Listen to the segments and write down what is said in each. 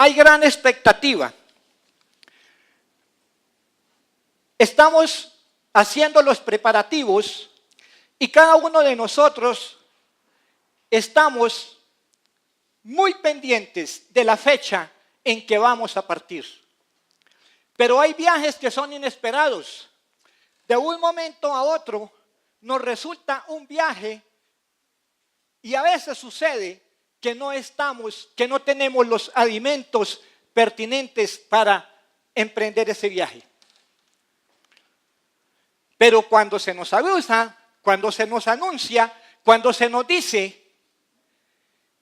hay gran expectativa. Estamos haciendo los preparativos y cada uno de nosotros estamos muy pendientes de la fecha en que vamos a partir. Pero hay viajes que son inesperados. De un momento a otro nos resulta un viaje y a veces sucede que no tenemos los alimentos pertinentes para emprender ese viaje. Pero cuando se nos avisa, cuando se nos anuncia, cuando se nos dice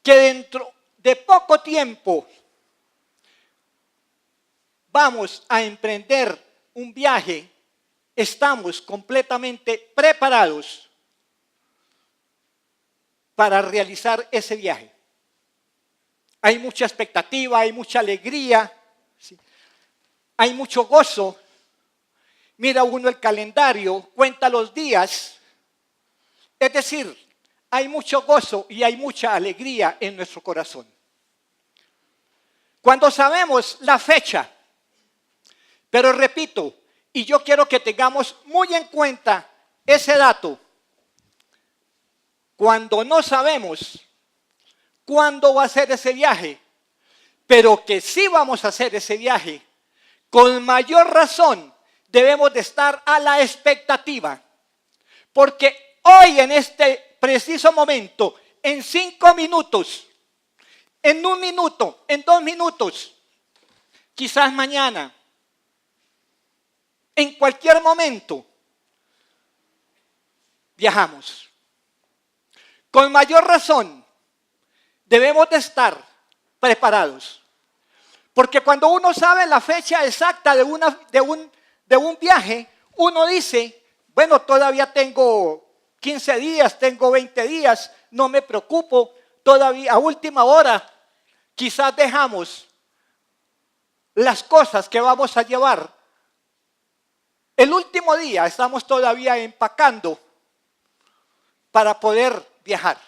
que dentro de poco tiempo vamos a emprender un viaje, estamos completamente preparados para realizar ese viaje. Hay mucha expectativa, hay mucha alegría, ¿sí? Hay mucho gozo. Mira uno el calendario, cuenta los días. Es decir, hay mucho gozo y hay mucha alegría en nuestro corazón. Cuando sabemos la fecha, pero repito, y yo quiero que tengamos muy en cuenta ese dato, cuando no sabemos cuándo va a ser ese viaje, pero que sí vamos a hacer ese viaje, con mayor razón debemos de estar a la expectativa, porque hoy en este preciso momento, en 5 minutos, en 1 minuto, en 2 minutos, quizás mañana, en cualquier momento, viajamos. Con mayor razón, debemos de estar preparados. Porque cuando uno sabe la fecha exacta de un viaje, uno dice, bueno, todavía tengo 15 días, tengo 20 días, no me preocupo, todavía a última hora quizás dejamos las cosas que vamos a llevar. El último día estamos todavía empacando para poder viajar.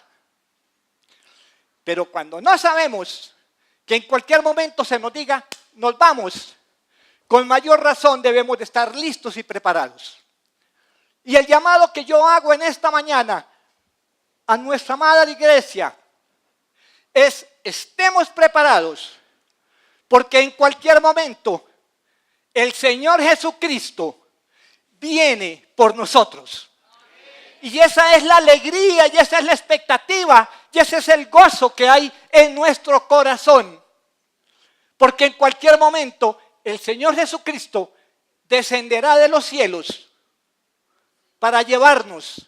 Pero cuando no sabemos que en cualquier momento se nos diga, nos vamos, con mayor razón debemos de estar listos y preparados. Y el llamado que yo hago en esta mañana a nuestra amada iglesia es: estemos preparados, porque en cualquier momento el Señor Jesucristo viene por nosotros. Y esa es la alegría, y esa es la expectativa, y ese es el gozo que hay en nuestro corazón. Porque en cualquier momento el Señor Jesucristo descenderá de los cielos para llevarnos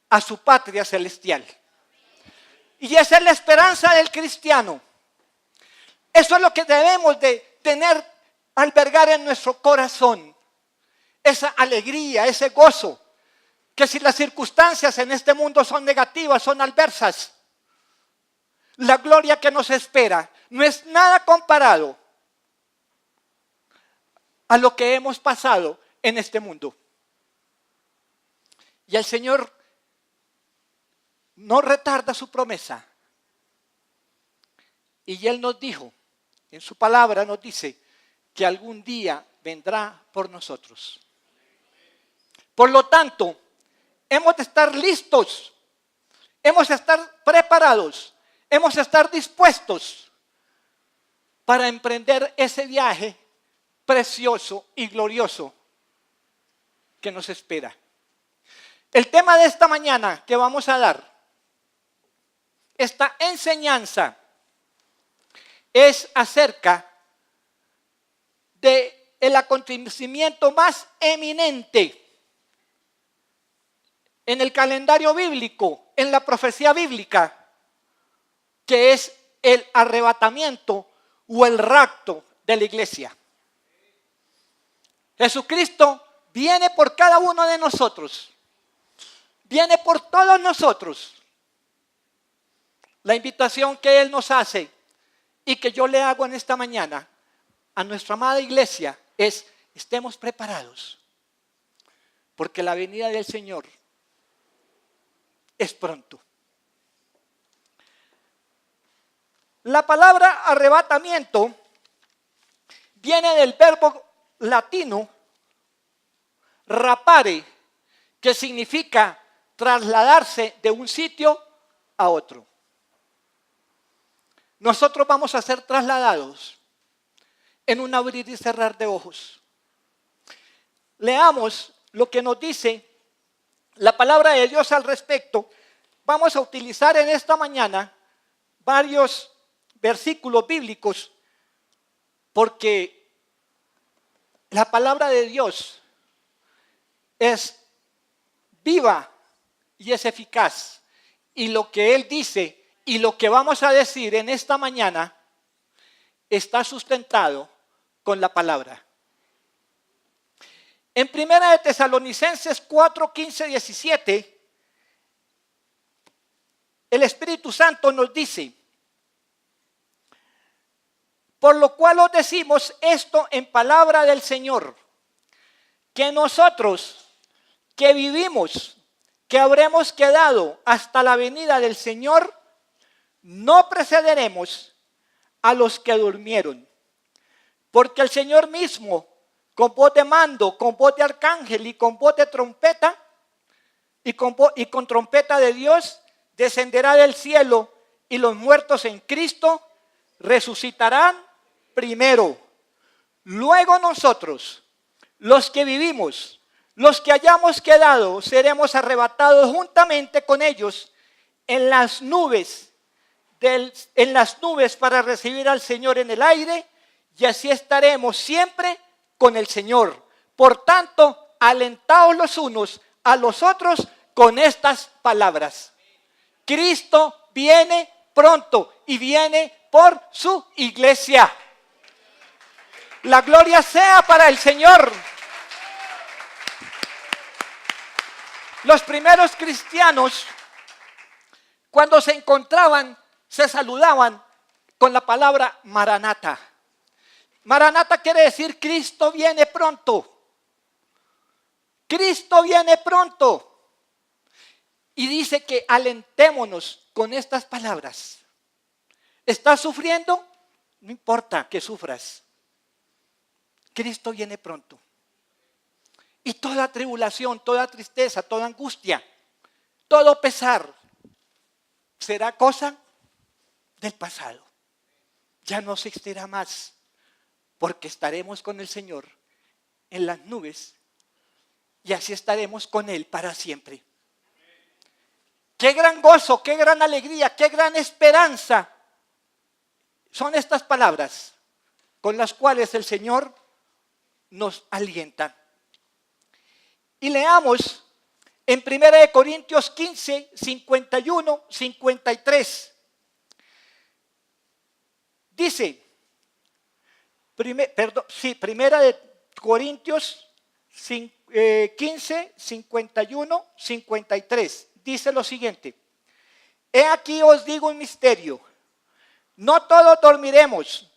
a su patria celestial. Y esa es la esperanza del cristiano. Eso es lo que debemos de tener, albergar en nuestro corazón. Esa alegría, ese gozo. Que si las circunstancias en este mundo son negativas, son adversas, la gloria que nos espera no es nada comparado a lo que hemos pasado en este mundo. Y el Señor no retarda su promesa. Y Él nos dijo, en su palabra nos dice, que algún día vendrá por nosotros. Por lo tanto, hemos de estar listos, hemos de estar preparados, hemos de estar dispuestos para emprender ese viaje precioso y glorioso que nos espera. El tema de esta mañana que vamos a dar, esta enseñanza, es acerca del acontecimiento más eminente en el calendario bíblico, en la profecía bíblica, que es el arrebatamiento o el rapto de la iglesia. Jesucristo viene por cada uno de nosotros, viene por todos nosotros. La invitación que Él nos hace y que yo le hago en esta mañana a nuestra amada iglesia es: estemos preparados, porque la venida del Señor es pronto. La palabra arrebatamiento viene del verbo latino rapare, que significa trasladarse de un sitio a otro. Nosotros vamos a ser trasladados en un abrir y cerrar de ojos. Leamos lo que nos dice la palabra de Dios al respecto. Vamos a utilizar en esta mañana varios versículos bíblicos porque la palabra de Dios es viva y es eficaz. Y lo que Él dice y lo que vamos a decir en esta mañana está sustentado con la palabra. En 1 de Tesalonicenses 4, 15, 17, el Espíritu Santo nos dice: por lo cual os decimos esto en palabra del Señor, que nosotros que vivimos, que habremos quedado hasta la venida del Señor, no precederemos a los que durmieron. Porque el Señor mismo, con voz de mando, con voz de arcángel y con voz de trompeta, y con trompeta de Dios, descenderá del cielo, y los muertos en Cristo resucitarán primero. Luego nosotros, los que vivimos, los que hayamos quedado, seremos arrebatados juntamente con ellos en las nubes para recibir al Señor en el aire, y así estaremos siempre con el Señor. Por tanto, alentaos los unos a los otros con estas palabras. Cristo viene pronto y viene por su iglesia. La gloria sea para el Señor. Los primeros cristianos, cuando se encontraban, se saludaban con la palabra Maranata. Maranata quiere decir Cristo viene pronto. Cristo viene pronto. Y dice que alentémonos con estas palabras. ¿Estás sufriendo? No importa que sufras. Cristo viene pronto. Y toda tribulación, toda tristeza, toda angustia, todo pesar será cosa del pasado. Ya no existirá más, porque estaremos con el Señor en las nubes y así estaremos con Él para siempre. Qué gran gozo, qué gran alegría, qué gran esperanza son estas palabras con las cuales el Señor nos alienta. Y leamos en 1 Corintios 15, 51, 53. Dice, 1 Corintios 15, 51, 53. Dice lo siguiente: he aquí os digo un misterio, no todos dormiremos,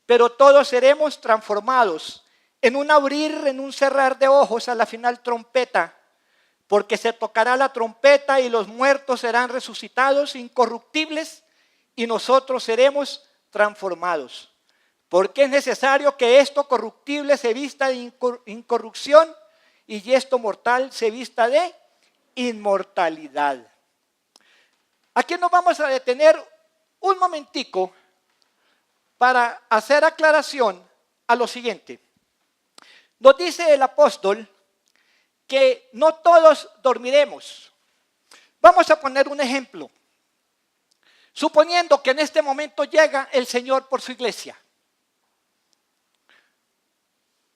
pero todos seremos transformados en un abrir, en un cerrar de ojos a la final trompeta, porque se tocará la trompeta y los muertos serán resucitados incorruptibles y nosotros seremos transformados. Porque es necesario que esto corruptible se vista de incorrupción y esto mortal se vista de inmortalidad. Aquí nos vamos a detener un momentico para hacer aclaración a lo siguiente. Nos dice el apóstol que no todos dormiremos. Vamos a poner un ejemplo. Suponiendo que en este momento llega el Señor por su iglesia.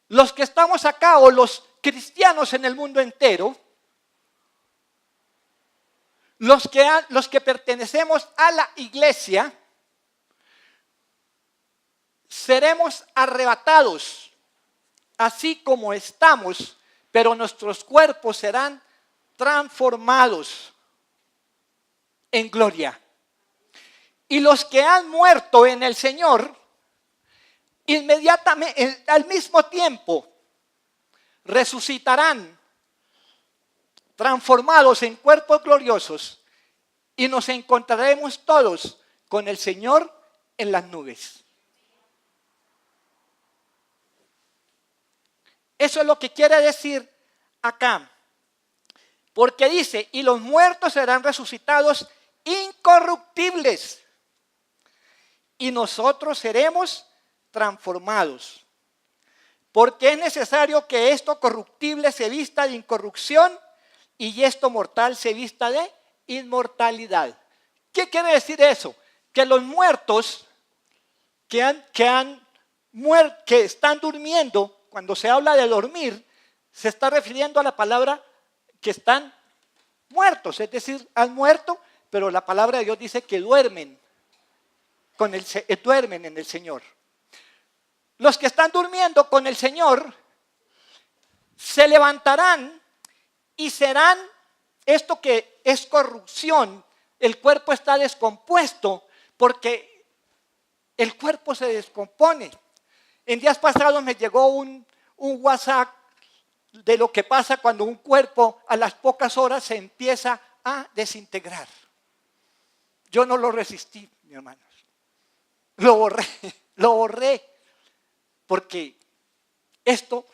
Los que estamos acá o los cristianos en el mundo entero, los que pertenecemos a la iglesia, seremos arrebatados así como estamos, pero nuestros cuerpos serán transformados en gloria. Y los que han muerto en el Señor, inmediatamente, al mismo tiempo, resucitarán transformados en cuerpos gloriosos y nos encontraremos todos con el Señor en las nubes. Eso es lo que quiere decir acá. Porque dice, y los muertos serán resucitados incorruptibles. Y nosotros seremos transformados. Porque es necesario que esto corruptible se vista de incorrupción y esto mortal se vista de inmortalidad. ¿Qué quiere decir eso? Que los muertos que están durmiendo, cuando se habla de dormir, se está refiriendo a la palabra que están muertos, es decir, han muerto, pero la palabra de Dios dice que duermen en el Señor. Los que están durmiendo con el Señor se levantarán y serán, esto que es corrupción, el cuerpo está descompuesto porque el cuerpo se descompone. En días pasados me llegó un WhatsApp de lo que pasa cuando un cuerpo a las pocas horas se empieza a desintegrar. Yo no lo resistí, mi hermanos. Lo borré, porque esto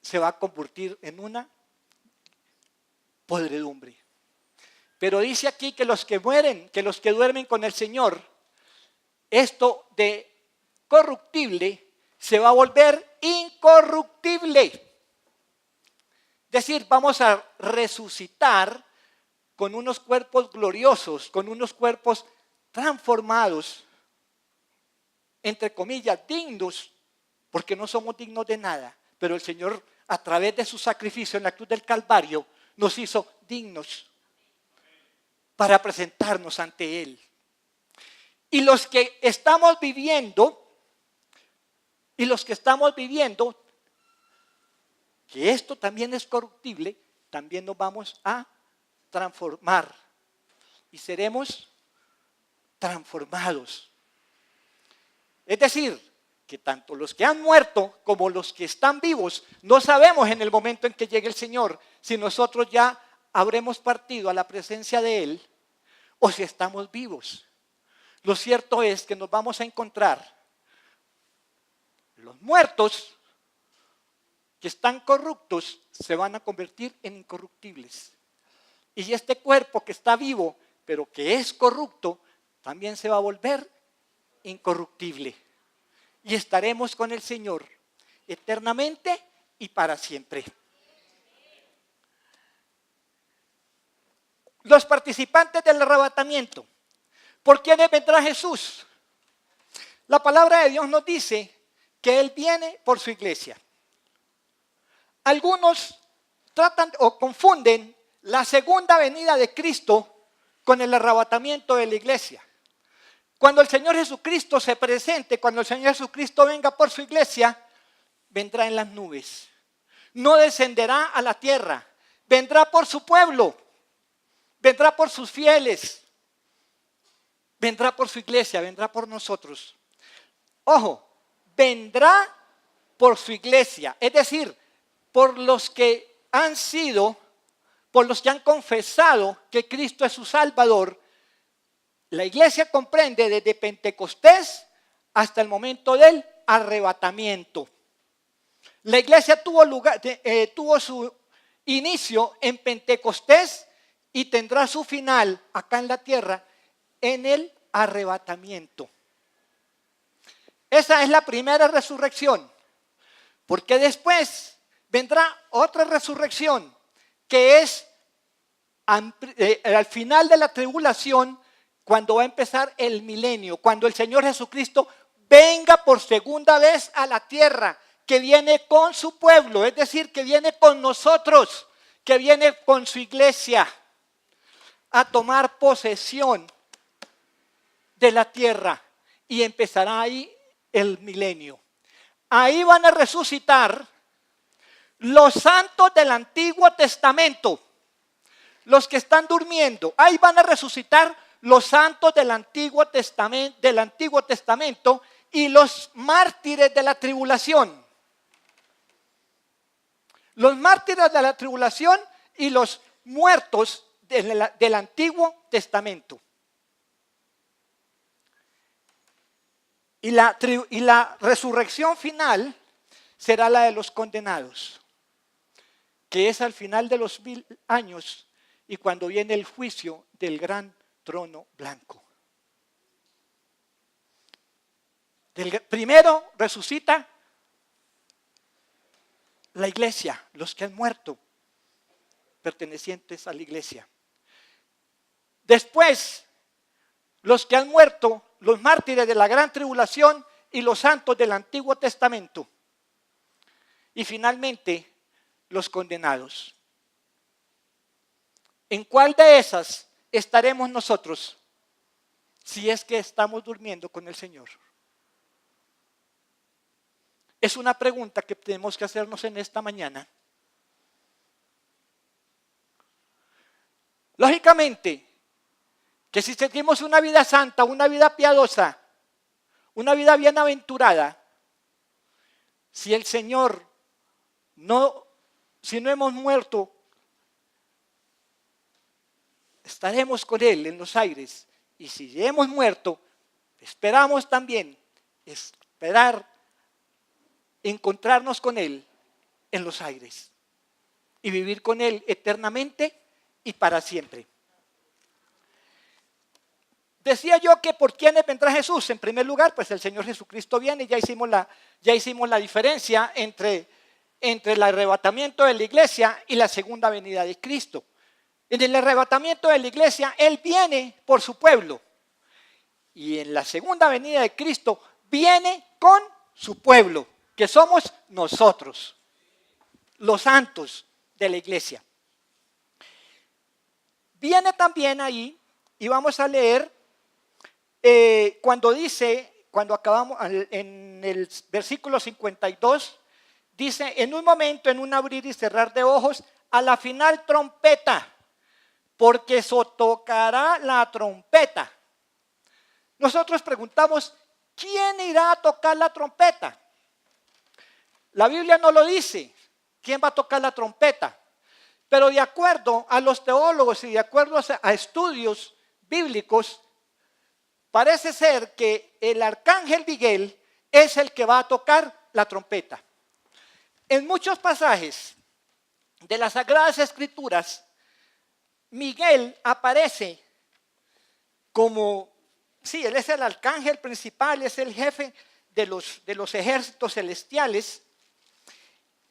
se va a convertir en una podredumbre. Pero dice aquí que los que mueren, que los que duermen con el Señor, esto de corruptible se va a volver incorruptible. Es decir, vamos a resucitar con unos cuerpos gloriosos, con unos cuerpos transformados, entre comillas, dignos, porque no somos dignos de nada, pero el Señor, a través de su sacrificio en la cruz del Calvario, nos hizo dignos para presentarnos ante Él. Y los que estamos viviendo, que esto también es corruptible, también nos vamos a transformar y seremos transformados. Es decir, que tanto los que han muerto como los que están vivos, no sabemos en el momento en que llegue el Señor si nosotros ya habremos partido a la presencia de Él o si estamos vivos. Lo cierto es que nos vamos a encontrar los muertos que están corruptos se van a convertir en incorruptibles. Y este cuerpo que está vivo, pero que es corrupto, también se va a volver incorruptible. Y estaremos con el Señor eternamente y para siempre. Los participantes del arrebatamiento. ¿Por quiénes vendrá Jesús? La palabra de Dios nos dice que Él viene por su iglesia. Algunos tratan o confunden la segunda venida de Cristo con el arrebatamiento de la iglesia. Cuando el Señor Jesucristo se presente, cuando el Señor Jesucristo venga por su iglesia, vendrá en las nubes. No descenderá a la tierra, vendrá por su pueblo, vendrá por sus fieles, vendrá por su iglesia, vendrá por nosotros. Ojo, vendrá por su iglesia, es decir, por los que han confesado que Cristo es su Salvador. La iglesia comprende desde Pentecostés hasta el momento del arrebatamiento. La iglesia tuvo su inicio en Pentecostés y tendrá su final acá en la tierra en el arrebatamiento. Esa es la primera resurrección, porque después vendrá otra resurrección que es al final de la tribulación, cuando va a empezar el milenio, cuando el Señor Jesucristo venga por segunda vez a la tierra, que viene con su pueblo, es decir, que viene con nosotros, que viene con su iglesia a tomar posesión de la tierra y empezará ahí el milenio. Ahí van a resucitar los santos del Antiguo Testamento, los que están durmiendo. Ahí van a resucitar los santos del Antiguo Testamento y los mártires de la tribulación. Los mártires de la tribulación y los muertos del Antiguo Testamento. Y la resurrección final será la de los condenados, que es al final de los 1000 años y cuando viene el juicio del gran trono blanco. Primero resucita la iglesia, los que han muerto, pertenecientes a la iglesia. Después, los que han muerto, los mártires de la gran tribulación y los santos del Antiguo Testamento. Y finalmente, los condenados. ¿En cuál de esas estaremos nosotros si es que estamos durmiendo con el Señor? Es una pregunta que tenemos que hacernos en esta mañana. Lógicamente, que si seguimos una vida santa, una vida piadosa, una vida bienaventurada, si el Señor si no hemos muerto, estaremos con Él en los aires. Y si hemos muerto, esperamos también encontrarnos con Él en los aires y vivir con Él eternamente y para siempre. Decía yo que por quiénes vendrá Jesús. En primer lugar, pues el Señor Jesucristo viene. Ya hicimos la diferencia entre el arrebatamiento de la iglesia y la segunda venida de Cristo. En el arrebatamiento de la iglesia, Él viene por su pueblo. Y en la segunda venida de Cristo, viene con su pueblo, que somos nosotros, los santos de la iglesia. Viene también ahí, y vamos a leer, cuando acabamos en el versículo 52, dice, en un momento, en un abrir y cerrar de ojos, a la final trompeta, porque se tocará la trompeta. Nosotros preguntamos, ¿quién irá a tocar la trompeta? La Biblia no lo dice, ¿quién va a tocar la trompeta? Pero de acuerdo a los teólogos y de acuerdo a estudios bíblicos, parece ser que el arcángel Miguel es el que va a tocar la trompeta. En muchos pasajes de las Sagradas Escrituras, Miguel aparece como, sí, él es el arcángel principal, es el jefe de los ejércitos celestiales.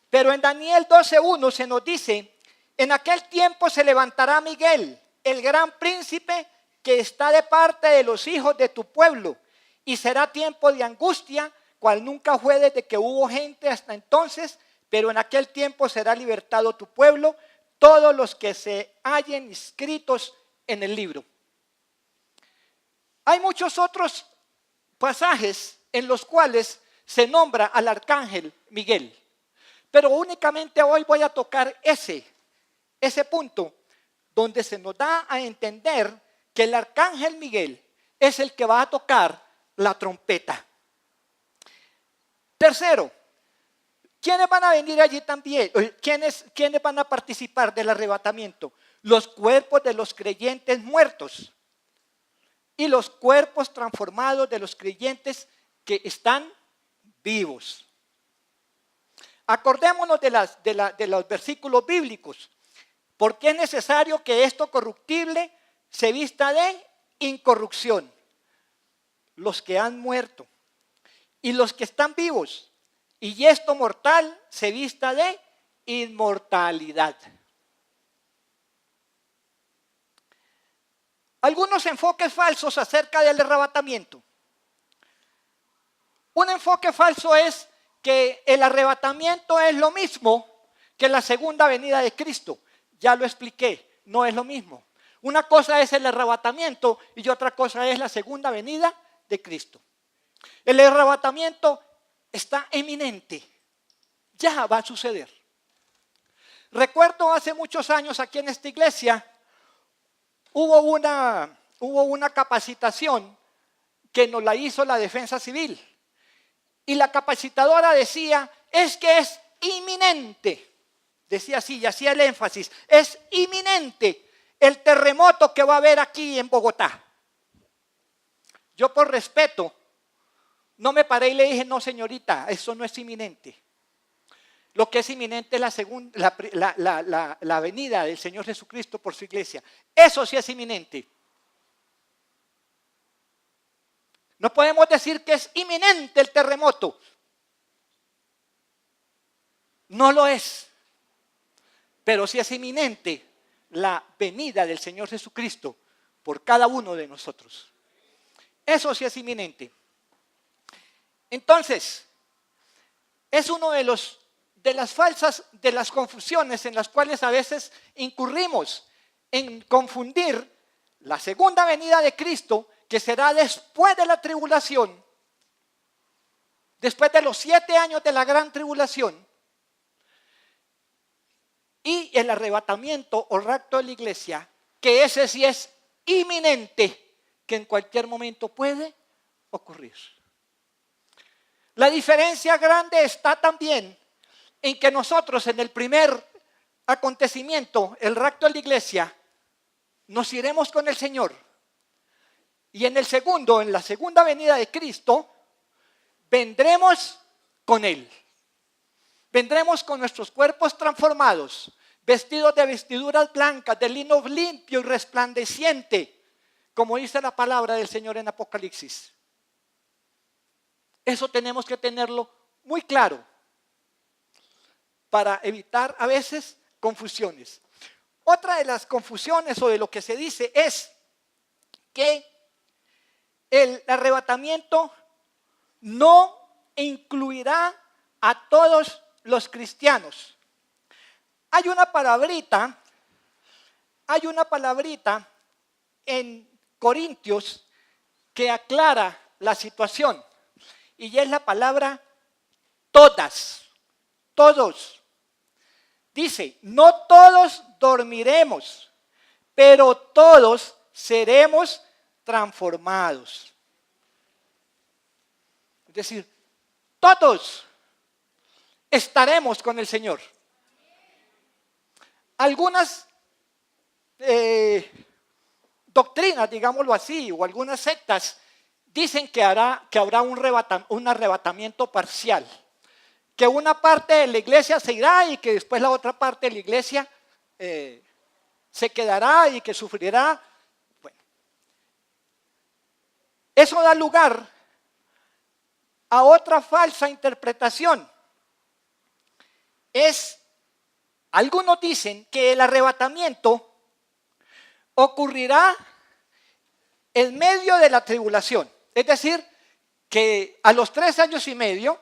Pero en Daniel 12:1 se nos dice, en aquel tiempo se levantará Miguel, el gran príncipe que está de parte de los hijos de tu pueblo, y será tiempo de angustia, cual nunca fue desde que hubo gente hasta entonces, pero en aquel tiempo será libertado tu pueblo, todos los que se hallen inscritos en el libro. Hay muchos otros pasajes en los cuales se nombra al arcángel Miguel, pero únicamente hoy voy a tocar ese punto donde se nos da a entender que el arcángel Miguel es el que va a tocar la trompeta. Tercero, ¿quiénes van a venir allí también? ¿Quiénes van a participar del arrebatamiento? Los cuerpos de los creyentes muertos y los cuerpos transformados de los creyentes que están vivos. Acordémonos de los versículos bíblicos. Porque es necesario que esto corruptible se vista de incorrupción. Los que han muerto y los que están vivos. Y esto mortal se vista de inmortalidad. Algunos enfoques falsos acerca del arrebatamiento. Un enfoque falso es que el arrebatamiento es lo mismo que la segunda venida de Cristo. Ya lo expliqué, no es lo mismo. Una cosa es el arrebatamiento y otra cosa es la segunda venida de Cristo. El arrebatamiento está eminente, ya va a suceder. Recuerdo hace muchos años aquí en esta iglesia, hubo una capacitación que nos la hizo la Defensa Civil. Y la capacitadora decía, es que es inminente. Decía así y hacía el énfasis, es inminente el terremoto que va a haber aquí en Bogotá. Yo por respeto no me paré y le dije, no señorita, eso no es inminente. Lo que es inminente es la venida del Señor Jesucristo por su iglesia. Eso sí es inminente. No podemos decir que es inminente el terremoto. No lo es. Pero sí es inminente la venida del Señor Jesucristo por cada uno de nosotros. Eso sí es inminente. Entonces, es uno de las confusiones en las cuales a veces incurrimos en confundir la segunda venida de Cristo, que será después de la tribulación, después de los 7 años de la gran tribulación, y el arrebatamiento o rapto de la iglesia, que ese sí es inminente, que en cualquier momento puede ocurrir. La diferencia grande está también en que nosotros en el primer acontecimiento, el rapto de la iglesia, nos iremos con el Señor. Y en el segundo, en la segunda venida de Cristo, vendremos con Él. Vendremos con nuestros cuerpos transformados, vestidos de vestiduras blancas, de lino limpio y resplandeciente, como dice la palabra del Señor en Apocalipsis. Eso tenemos que tenerlo muy claro para evitar a veces confusiones. Otra de las confusiones o de lo que se dice es que el arrebatamiento no incluirá a todos los cristianos. Hay una palabrita en Corintios que aclara la situación y es la palabra todas, todos. Dice, no todos dormiremos, pero todos seremos transformados. Es decir, todos estaremos con el Señor. Algunas doctrinas, digámoslo así, o algunas sectas dicen que habrá un arrebatamiento parcial, que una parte de la iglesia se irá y que después la otra parte de la iglesia se quedará y que sufrirá. Bueno, eso da lugar a otra falsa interpretación. Algunos dicen que el arrebatamiento ocurrirá en medio de la tribulación. Es decir, que a los 3 años y medio,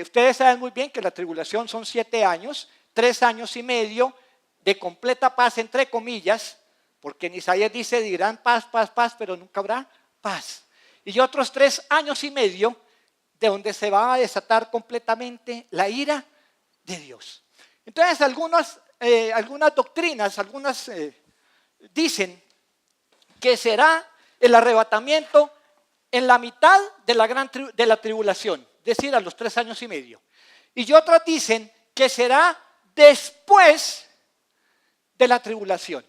ustedes saben muy bien que la tribulación son 7 años, 3 años y medio de completa paz, entre comillas, porque en Isaías dice, dirán paz, paz, paz, pero nunca habrá paz. Y otros 3 años y medio de donde se va a desatar completamente la ira de Dios. Entonces algunas doctrinas, dicen que será el arrebatamiento en la mitad de la tribulación, es decir, a los 3 años y medio. Y otras dicen que será después de la tribulación.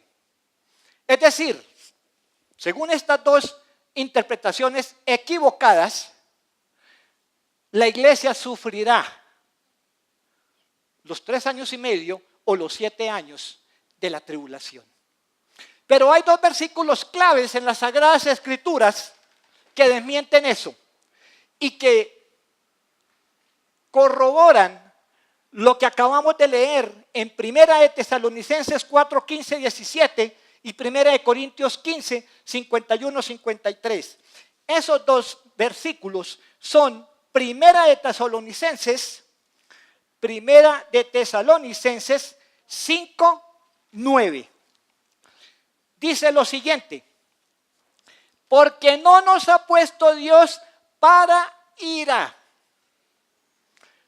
Es decir, según estas dos interpretaciones equivocadas, la iglesia sufrirá los 3 años y medio o los 7 años de la tribulación. Pero hay 2 versículos claves en las Sagradas Escrituras que desmienten eso y que corroboran lo que acabamos de leer en 1 de Tesalonicenses 4, 15, 17 y 1 de Corintios 15, 51, 53. Esos 2 versículos son 1 de Tesalonicenses 5, 9. Dice lo siguiente: porque no nos ha puesto Dios para ira.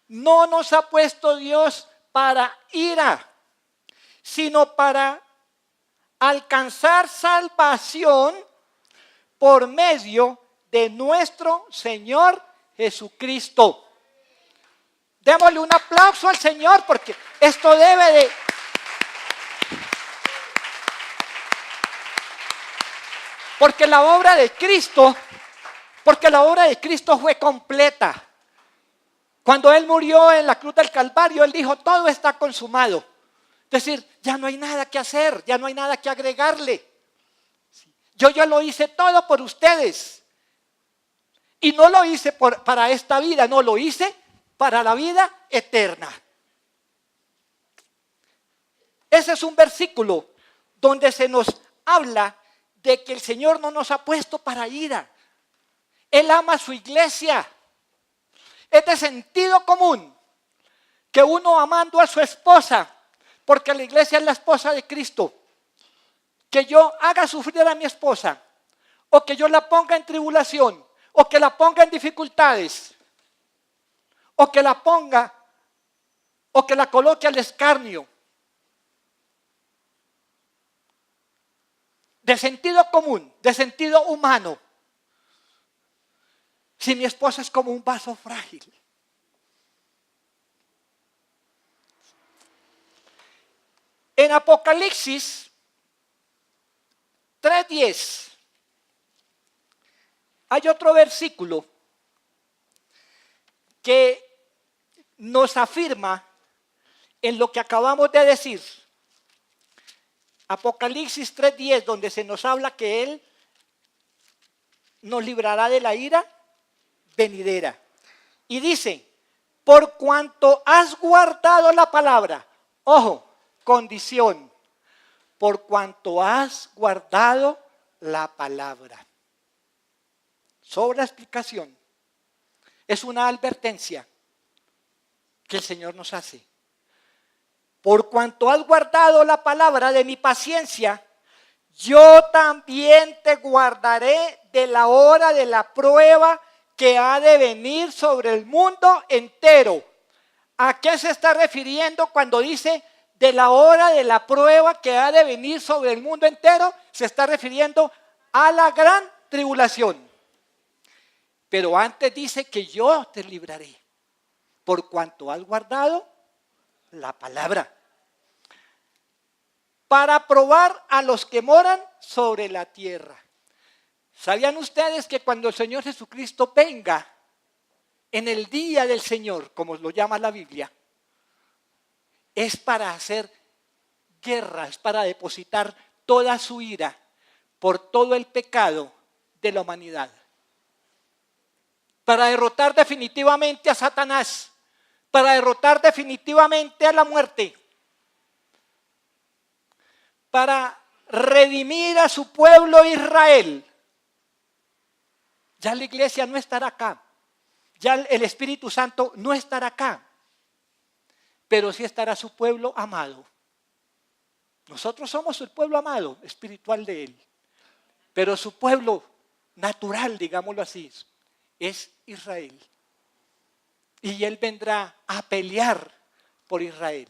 No nos ha puesto Dios para ira, sino para alcanzar salvación por medio de nuestro Señor Jesucristo. Démosle un aplauso al Señor porque esto debe de... Porque la obra de Cristo Porque la obra de Cristo fue completa. Cuando Él murió en la cruz del Calvario, Él dijo, todo está consumado. Es decir, ya no hay nada que hacer, ya no hay nada que agregarle. Yo lo hice todo por ustedes. Y no lo hice para esta vida, no, lo hice para la vida eterna. Ese es un versículo donde se nos habla de que el Señor no nos ha puesto para ira. Él ama a su iglesia. Es de sentido común que uno amando a su esposa, porque la iglesia es la esposa de Cristo, que yo haga sufrir a mi esposa, o que yo la ponga en tribulación, o que la ponga en dificultades, o que la ponga, o que la coloque al escarnio. De sentido común, de sentido humano. Si mi esposa es como un vaso frágil. En Apocalipsis 3:10 hay otro versículo que nos afirma en lo que acabamos de decir. Apocalipsis 3:10, donde se nos habla que Él nos librará de la ira venidera. Y dice, por cuanto has guardado la palabra, ojo, condición, por cuanto has guardado la palabra. Sobre la explicación, es una advertencia que el Señor nos hace. Por cuanto has guardado la palabra de mi paciencia, yo también te guardaré de la hora de la prueba que ha de venir sobre el mundo entero. ¿A qué se está refiriendo cuando dice de la hora de la prueba que ha de venir sobre el mundo entero? Se está refiriendo a la gran tribulación. Pero antes dice que yo te libraré, por cuanto has guardado la palabra, para probar a los que moran sobre la tierra. ¿Sabían ustedes que cuando el Señor Jesucristo venga en el día del Señor, como lo llama la Biblia, es para hacer guerra, es para depositar toda su ira por todo el pecado de la humanidad? Para derrotar definitivamente a Satanás, para derrotar definitivamente a la muerte, para redimir a su pueblo Israel. Ya la iglesia no estará acá, ya el Espíritu Santo no estará acá, pero sí estará su pueblo amado. Nosotros somos el pueblo amado espiritual de Él, pero su pueblo natural, digámoslo así, es Israel. Y Él vendrá a pelear por Israel.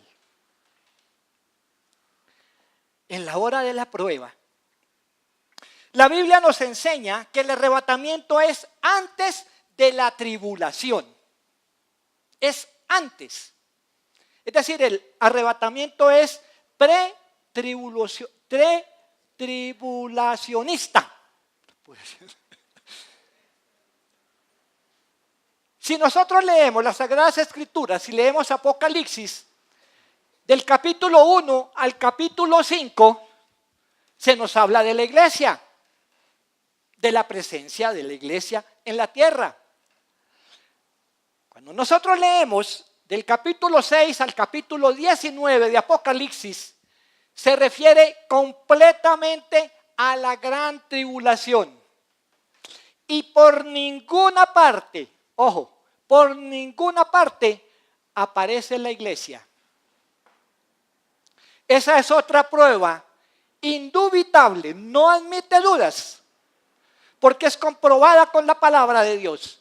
En la hora de la prueba, la Biblia nos enseña que el arrebatamiento es antes de la tribulación. Es antes. Es decir, el arrebatamiento es tribulacionista. Si nosotros leemos las Sagradas Escrituras y leemos Apocalipsis, del capítulo 1 al capítulo 5, se nos habla de la iglesia, de la presencia de la iglesia en la tierra. Cuando nosotros leemos del capítulo 6 al capítulo 19 de Apocalipsis, se refiere completamente a la gran tribulación. Y por ninguna parte, ojo, por ninguna parte aparece la iglesia. Esa es otra prueba indubitable, no admite dudas, porque es comprobada con la palabra de Dios,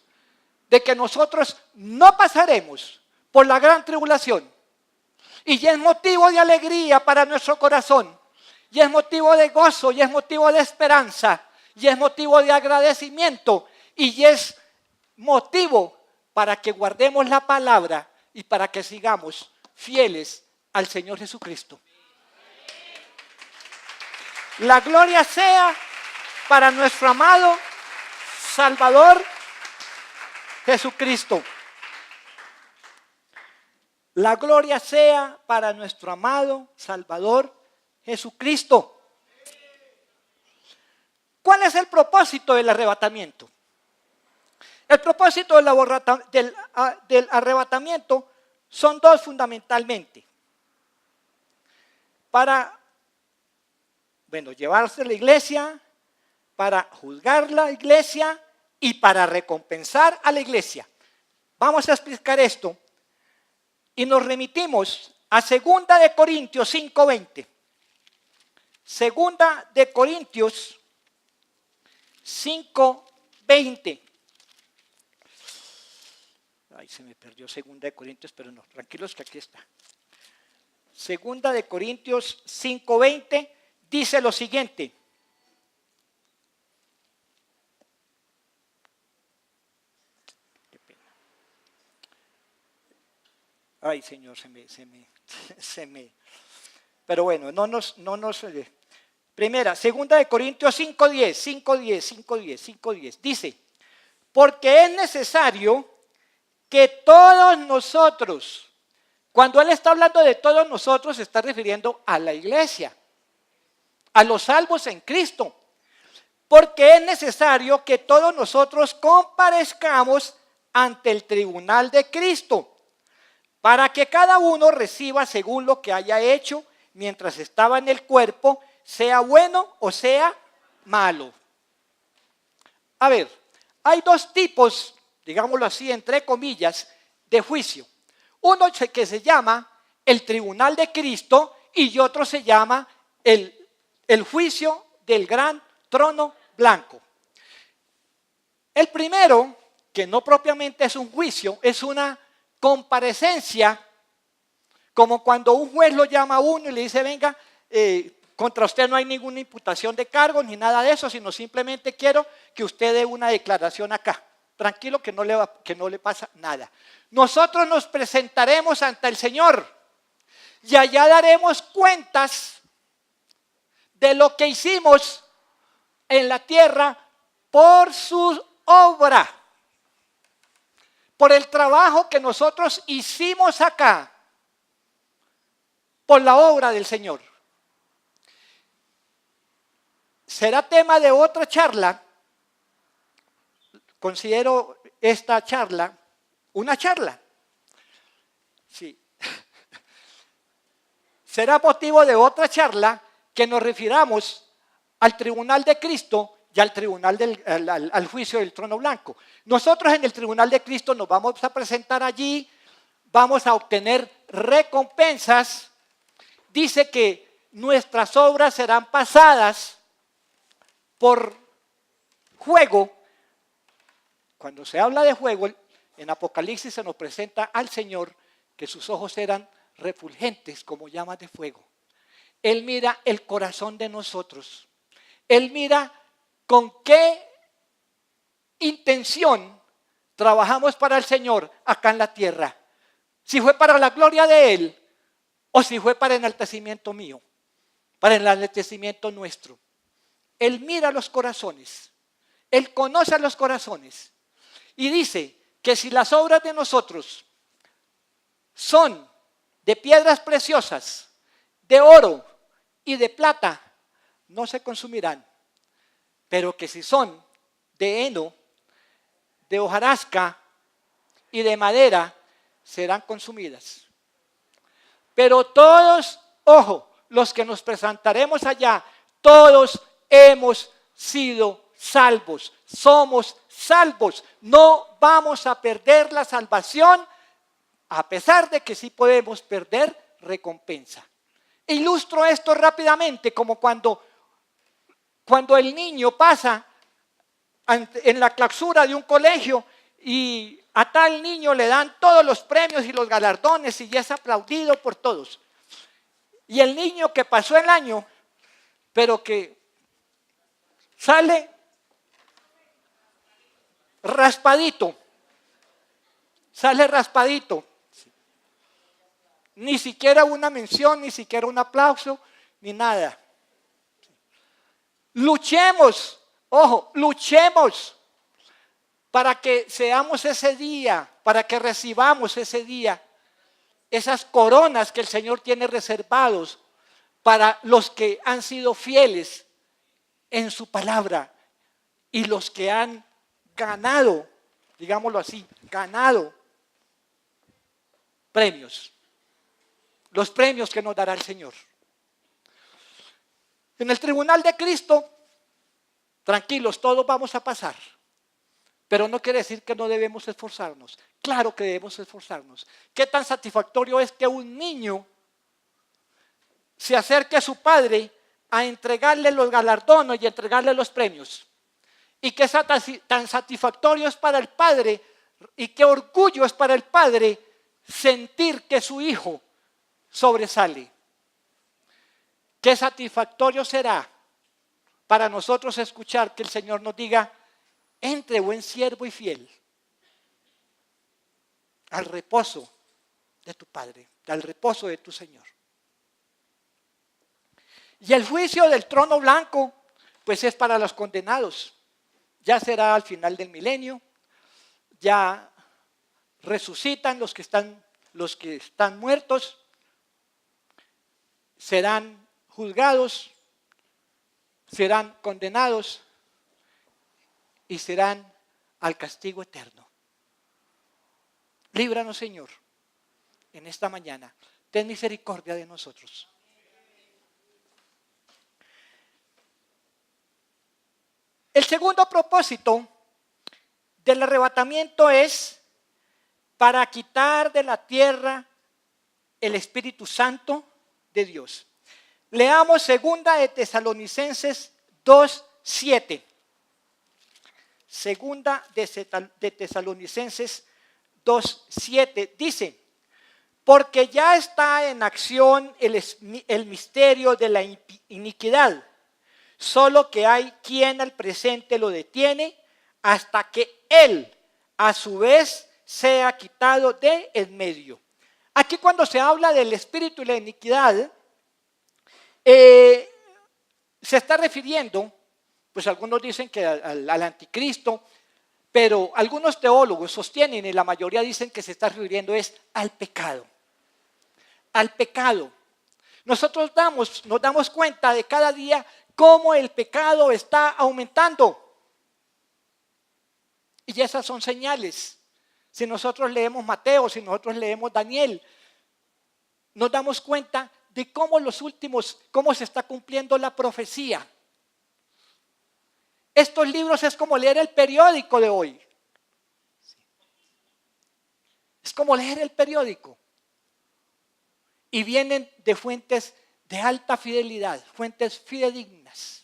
de que nosotros no pasaremos por la gran tribulación. Y es motivo de alegría para nuestro corazón, y es motivo de gozo, y es motivo de esperanza, y es motivo de agradecimiento, y es motivo para que guardemos la palabra y para que sigamos fieles al Señor Jesucristo. La gloria sea para nuestro amado Salvador Jesucristo. La gloria sea para nuestro amado Salvador Jesucristo. ¿Cuál es el propósito del arrebatamiento? El propósito del arrebatamiento son dos fundamentalmente. Para, llevarse a la iglesia, para juzgar la iglesia y para recompensar a la iglesia. Vamos a explicar esto y nos remitimos a 2 de Corintios 5:20. 2 de Corintios 5:20. Ay, se me perdió 2 de Corintios, pero no, tranquilos que aquí está. 2 de Corintios 5:20 dice lo siguiente. Qué pena. Ay, Señor, se me. Pero bueno, no nos. Primera, 2 de Corintios 5:10. Dice, porque es necesario que todos nosotros, cuando él está hablando de todos nosotros, se está refiriendo a la iglesia, a los salvos en Cristo, porque es necesario que todos nosotros comparezcamos ante el tribunal de Cristo, para que cada uno reciba según lo que haya hecho mientras estaba en el cuerpo, sea bueno o sea malo. A ver, hay dos tipos, digámoslo así, entre comillas, de juicio. Uno que se llama el tribunal de Cristo y otro se llama el juicio del gran trono blanco. El primero, que no propiamente es un juicio, es una comparecencia, como cuando un juez lo llama a uno y le dice, venga, contra usted no hay ninguna imputación de cargos ni nada de eso, sino simplemente quiero que usted dé una declaración acá. Tranquilo que no le pasa nada. Nosotros nos presentaremos ante el Señor y allá daremos cuentas de lo que hicimos en la tierra por su obra, por el trabajo que nosotros hicimos acá, por la obra del Señor. Será tema de otra charla. Considero esta charla una charla. Sí. Será motivo de otra charla que nos refiramos al tribunal de Cristo y al tribunal al juicio del trono blanco. Nosotros en el tribunal de Cristo nos vamos a presentar allí, vamos a obtener recompensas. Dice que nuestras obras serán pasadas por fuego. Cuando se habla de fuego, en Apocalipsis se nos presenta al Señor que sus ojos eran refulgentes como llamas de fuego. Él mira el corazón de nosotros. Él mira con qué intención trabajamos para el Señor acá en la tierra. Si fue para la gloria de Él o si fue para enaltecimiento mío, para el enaltecimiento nuestro. Él mira los corazones. Él conoce los corazones. Y dice que si las obras de nosotros son de piedras preciosas, de oro y de plata, no se consumirán. Pero que si son de heno, de hojarasca y de madera, serán consumidas. Pero todos, ojo, los que nos presentaremos allá, todos hemos sido salvos, somos salvos, no vamos a perder la salvación, a pesar de que sí podemos perder recompensa. Ilustro esto rápidamente, como cuando el niño pasa en la clausura de un colegio y a tal niño le dan todos los premios y los galardones y ya es aplaudido por todos. Y el niño que pasó el año, pero que sale raspadito, ni siquiera una mención, ni siquiera un aplauso, ni nada. Luchemos, ojo, luchemos para que seamos ese día, para que recibamos ese día, esas coronas que el Señor tiene reservados para los que han sido fieles en su palabra y los que han ganado, digámoslo así, ganado premios, los premios que nos dará el Señor. En el tribunal de Cristo, tranquilos, todos vamos a pasar, pero no quiere decir que no debemos esforzarnos. Claro que debemos esforzarnos. ¿Qué tan satisfactorio es que un niño se acerque a su padre a entregarle los galardones y entregarle los premios? Y qué tan satisfactorio es para el padre y qué orgullo es para el padre sentir que su hijo sobresale. Qué satisfactorio será para nosotros escuchar que el Señor nos diga: entre, buen siervo y fiel, al reposo de tu Padre, al reposo de tu Señor. Y el juicio del trono blanco, pues es para los condenados. Ya será al final del milenio, ya resucitan los que están muertos, serán juzgados, serán condenados y serán al castigo eterno. Líbranos, Señor, en esta mañana. Ten misericordia de nosotros. El segundo propósito del arrebatamiento es para quitar de la tierra el Espíritu Santo de Dios. Leamos segunda de Tesalonicenses 2:7. Segunda de Tesalonicenses 2:7 dice: porque ya está en acción el misterio de la iniquidad, solo que hay quien al presente lo detiene hasta que él a su vez sea quitado de en medio. Aquí cuando se habla del espíritu y la iniquidad, se está refiriendo, pues algunos dicen que al anticristo, pero algunos teólogos sostienen y la mayoría dicen que se está refiriendo es al pecado. Al pecado. Nosotros nos damos cuenta de cada día cómo el pecado está aumentando. Y esas son señales. Si nosotros leemos Mateo, si nosotros leemos Daniel, nos damos cuenta de cómo cómo se está cumpliendo la profecía. Estos libros es como leer el periódico de hoy. Es como leer el periódico. Y vienen de fuentes de alta fidelidad, fuentes fidedignas.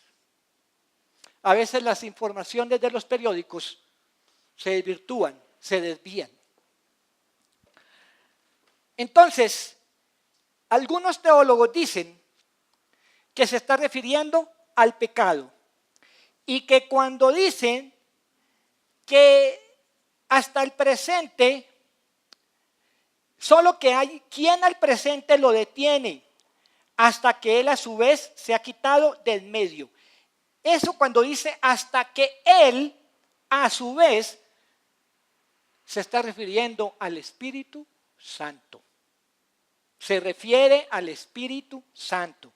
A veces las informaciones de los periódicos se desvirtúan, se desvían. Entonces, algunos teólogos dicen que se está refiriendo al pecado y que cuando dicen que hasta el presente, solo que hay quien al presente lo detiene hasta que él a su vez se ha quitado del medio. Eso cuando dice hasta que él a su vez se está refiriendo al Espíritu Santo. Se refiere al Espíritu Santo.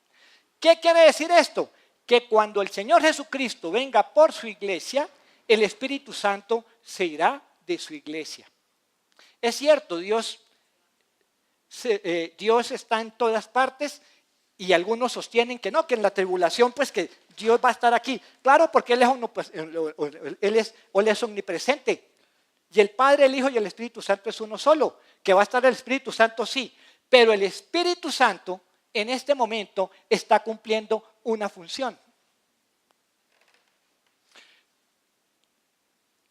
¿Qué quiere decir esto? Que cuando el Señor Jesucristo venga por su iglesia, el Espíritu Santo se irá de su iglesia. Es cierto, Dios está en todas partes y algunos sostienen que no, que en la tribulación pues que Dios va a estar aquí. Claro, porque Él es omnipresente. Y el Padre, el Hijo y el Espíritu Santo es uno solo. Que va a estar el Espíritu Santo, sí. Pero el Espíritu Santo en este momento está cumpliendo una función.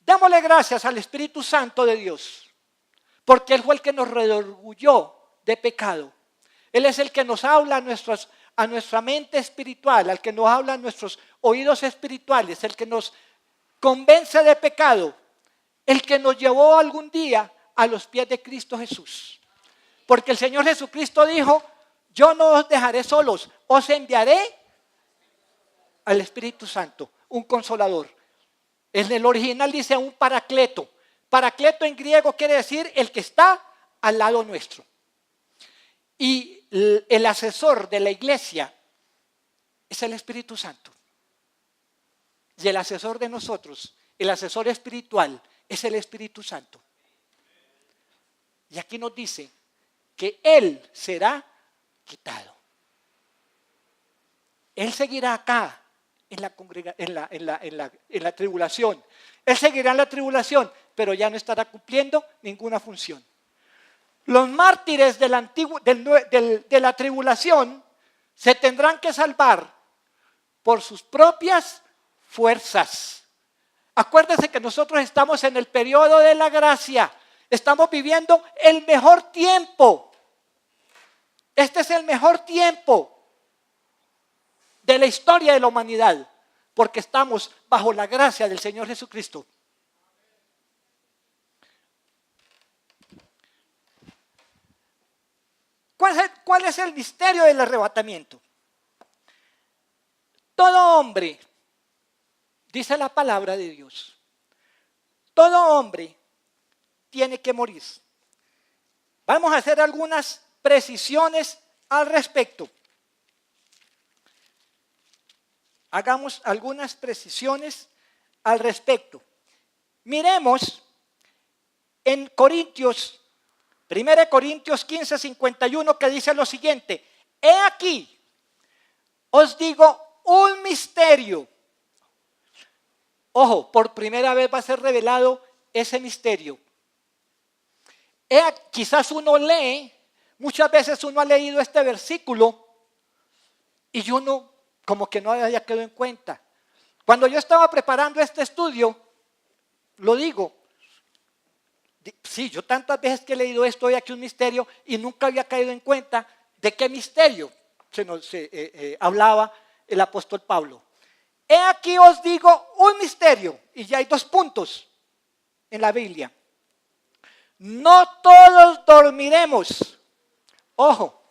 Démosle gracias al Espíritu Santo de Dios, porque Él fue el que nos redarguyó de pecado. Él es el que nos habla a nuestra mente espiritual, al que nos habla a nuestros oídos espirituales, el que nos convence de pecado, el que nos llevó algún día a los pies de Cristo Jesús. Porque el Señor Jesucristo dijo: yo no os dejaré solos, os enviaré al Espíritu Santo, un consolador. En el original dice un paracleto. Paracleto en griego quiere decir el que está al lado nuestro. Y el asesor de la iglesia es el Espíritu Santo. Y el asesor de nosotros, el asesor espiritual, es el Espíritu Santo. Y aquí nos dice que Él será quitado. Él seguirá acá en la tribulación. Él seguirá en la tribulación, pero ya no estará cumpliendo ninguna función. Los mártires de la tribulación se tendrán que salvar por sus propias fuerzas. Acuérdense que nosotros estamos en el periodo de la gracia. Estamos viviendo el mejor tiempo. Este es el mejor tiempo de la historia de la humanidad, porque estamos bajo la gracia del Señor Jesucristo. ¿Cuál es el misterio del arrebatamiento? Todo hombre, dice la palabra de Dios, todo hombre tiene que morir. Vamos a hacer algunas precisiones al respecto. Hagamos algunas precisiones al respecto. Miremos en Corintios, 1 Corintios 15, 51, que dice lo siguiente: he aquí, os digo un misterio. Ojo, por primera vez va a ser revelado ese misterio. Quizás uno lee, muchas veces uno ha leído este versículo y uno como que no había quedado en cuenta. Cuando yo estaba preparando este estudio, lo digo, sí, yo tantas veces que he leído esto, hay aquí un misterio y nunca había caído en cuenta de qué misterio hablaba el apóstol Pablo. He aquí os digo un misterio, y ya hay 2 puntos en la Biblia. No todos dormiremos. Ojo,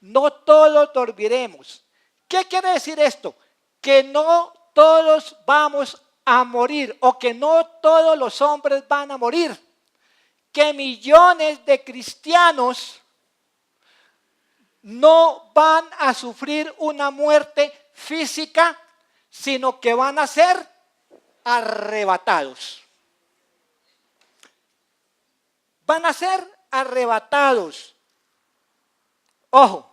no todos dormiremos. ¿Qué quiere decir esto? Que no todos vamos a morir, o que no todos los hombres van a morir. Que millones de cristianos no van a sufrir una muerte física, sino que van a ser arrebatados. Van a ser arrebatados. Ojo,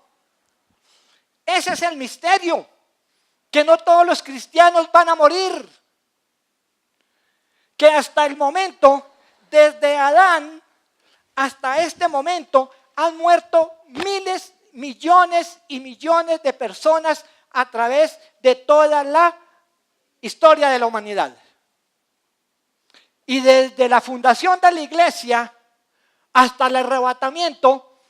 ese es el misterio, que no todos los cristianos van a morir. Que hasta el momento, desde Adán hasta este momento, han muerto miles, millones y millones de personas a través de toda la historia de la humanidad. Y desde la fundación de la iglesia hasta el arrebatamiento,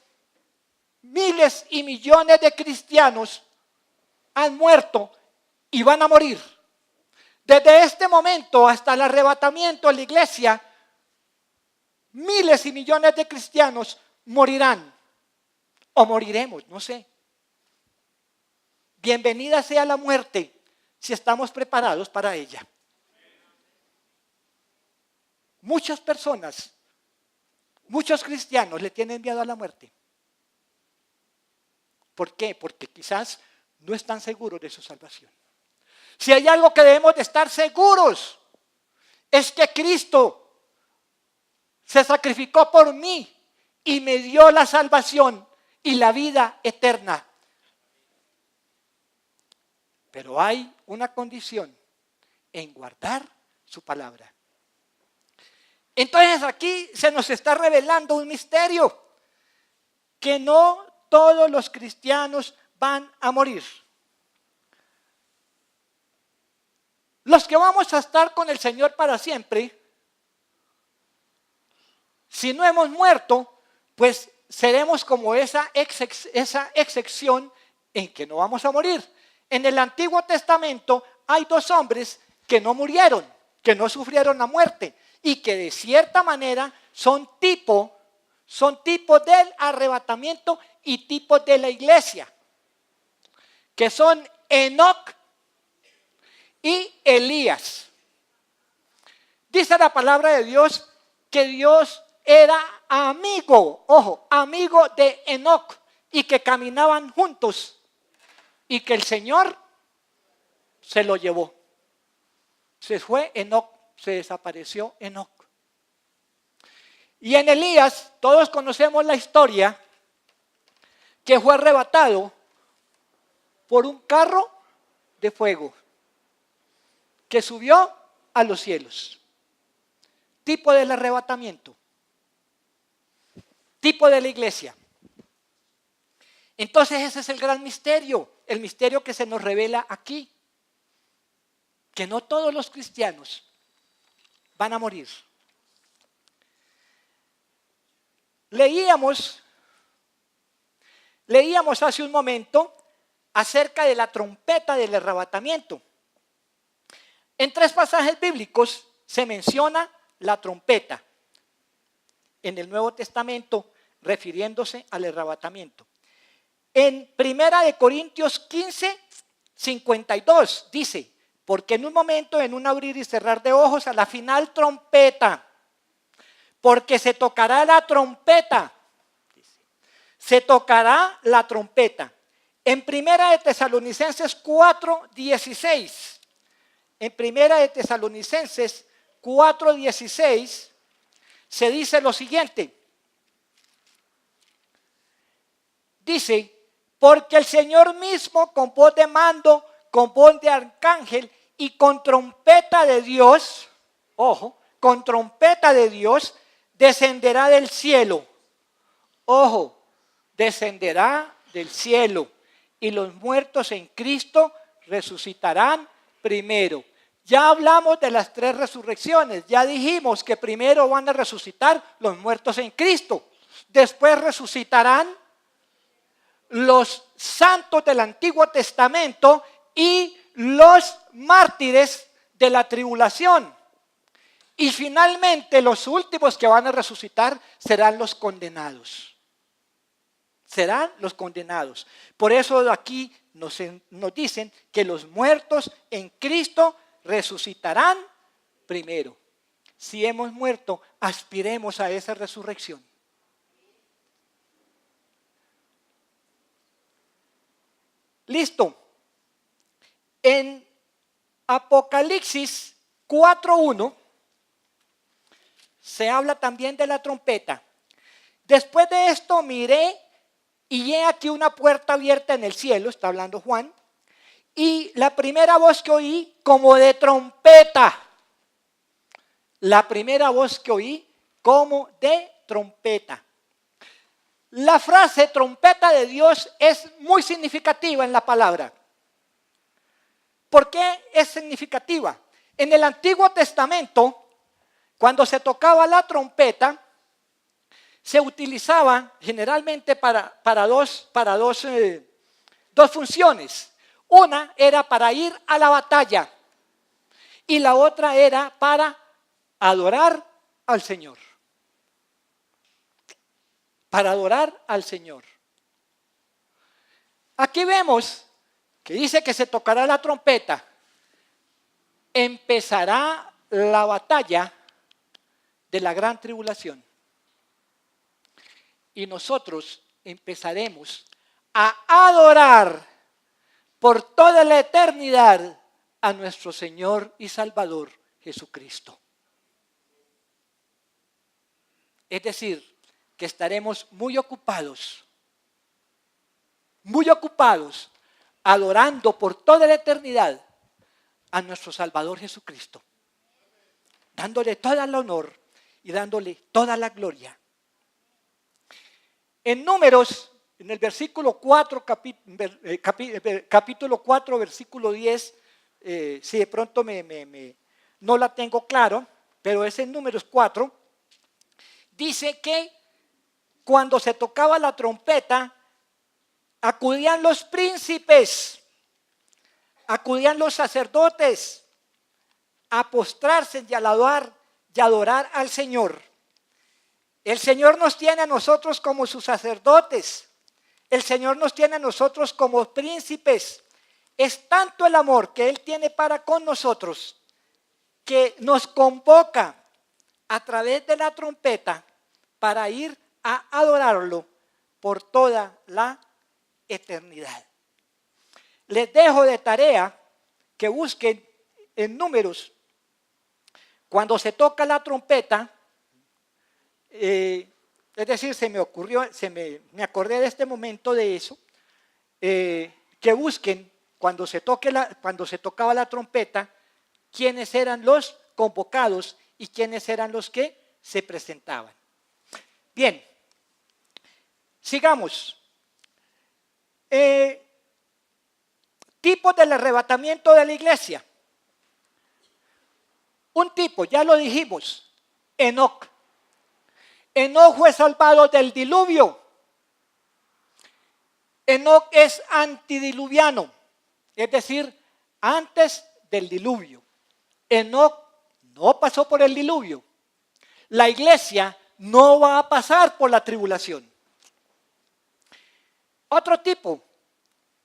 miles y millones de cristianos han muerto y van a morir. Desde este momento hasta el arrebatamiento de la iglesia, miles y millones de cristianos morirán. O moriremos, no sé. Bienvenida sea la muerte si estamos preparados para ella. Muchas personas, muchos cristianos le tienen miedo a la muerte. ¿Por qué? Porque quizás no están seguros de su salvación. Si hay algo que debemos de estar seguros, es que Cristo se sacrificó por mí y me dio la salvación y la vida eterna. Pero hay una condición en guardar su palabra. Entonces aquí se nos está revelando un misterio, que no todos los cristianos van a morir. Los que vamos a estar con el Señor para siempre, si no hemos muerto, pues seremos como esa excepción en que no vamos a morir. En el Antiguo Testamento hay 2 hombres que no murieron, que no sufrieron la muerte y que de cierta manera son tipo del arrebatamiento y tipo de la iglesia, que son Enoc y Elías. Dice la palabra de Dios que Dios era amigo, ojo, amigo de Enoc, y que caminaban juntos, y que el Señor se lo llevó. Se fue Enoc, se desapareció Enoc. Y en Elías, todos conocemos la historia, que fue arrebatado por un carro de fuego, que subió a los cielos. Tipo del arrebatamiento, tipo de la iglesia. Entonces ese es el gran misterio, el misterio que se nos revela aquí, que no todos los cristianos van a morir. Leíamos hace un momento acerca de la trompeta del arrebatamiento. En 3 pasajes bíblicos se menciona la trompeta en el Nuevo Testamento refiriéndose al arrebatamiento. En 1 Corintios 15, 52 dice, porque en un momento, en un abrir y cerrar de ojos, a la final trompeta, porque se tocará la trompeta, se tocará la trompeta. En 1 Tesalonicenses 4, 16, en 1 Tesalonicenses 4:16 se dice lo siguiente. Dice, porque el Señor mismo con voz de mando, con voz de arcángel y con trompeta de Dios, ojo, con trompeta de Dios, descenderá del cielo. Ojo, descenderá del cielo y los muertos en Cristo resucitarán primero. Ya hablamos de las 3 resurrecciones, ya dijimos que primero van a resucitar los muertos en Cristo, después resucitarán los santos del Antiguo Testamento y los mártires de la tribulación. Y finalmente los últimos que van a resucitar serán los condenados. Serán los condenados. Por eso aquí nos dicen que los muertos en Cristo resucitarán primero. Si hemos muerto, aspiremos a esa resurrección. Listo. En Apocalipsis 4:1 se habla también de la trompeta. Después de esto miré y he aquí una puerta abierta en el cielo, está hablando Juan, y la primera voz que oí como de trompeta. La primera voz que oí como de trompeta. La frase trompeta de Dios es muy significativa en la palabra. ¿Por qué es significativa? En el Antiguo Testamento, cuando se tocaba la trompeta, se utilizaba generalmente para dos funciones. Una era para ir a la batalla y la otra era para adorar al Señor. Para adorar al Señor. Aquí vemos que dice que se tocará la trompeta. Empezará la batalla de la gran tribulación. Y nosotros empezaremos a adorar por toda la eternidad a nuestro Señor y Salvador Jesucristo. Es decir, que estaremos muy ocupados adorando por toda la eternidad a nuestro Salvador Jesucristo, dándole todo el honor y dándole toda la gloria. En Números, en el versículo 4, capítulo 4, versículo 10, si de pronto no la tengo claro, pero es en Números 4, dice que cuando se tocaba la trompeta, acudían los príncipes, acudían los sacerdotes a postrarse y a alabar y adorar al Señor. El Señor nos tiene a nosotros como sus sacerdotes. El Señor nos tiene a nosotros como príncipes. Es tanto el amor que Él tiene para con nosotros que nos convoca a través de la trompeta para ir a adorarlo por toda la eternidad. Les dejo de tarea que busquen en Números, cuando se toca la trompeta, es decir, me acordé de este momento de eso, que busquen cuando se tocaba la trompeta, quiénes eran los convocados y quiénes eran los que se presentaban. Bien, sigamos. Tipos del arrebatamiento de la iglesia. Un tipo, ya lo dijimos, Enoc. Enoc fue salvado del diluvio. Enoc es antidiluviano, es decir, antes del diluvio. Enoc no pasó por el diluvio. La iglesia no va a pasar por la tribulación. Otro tipo,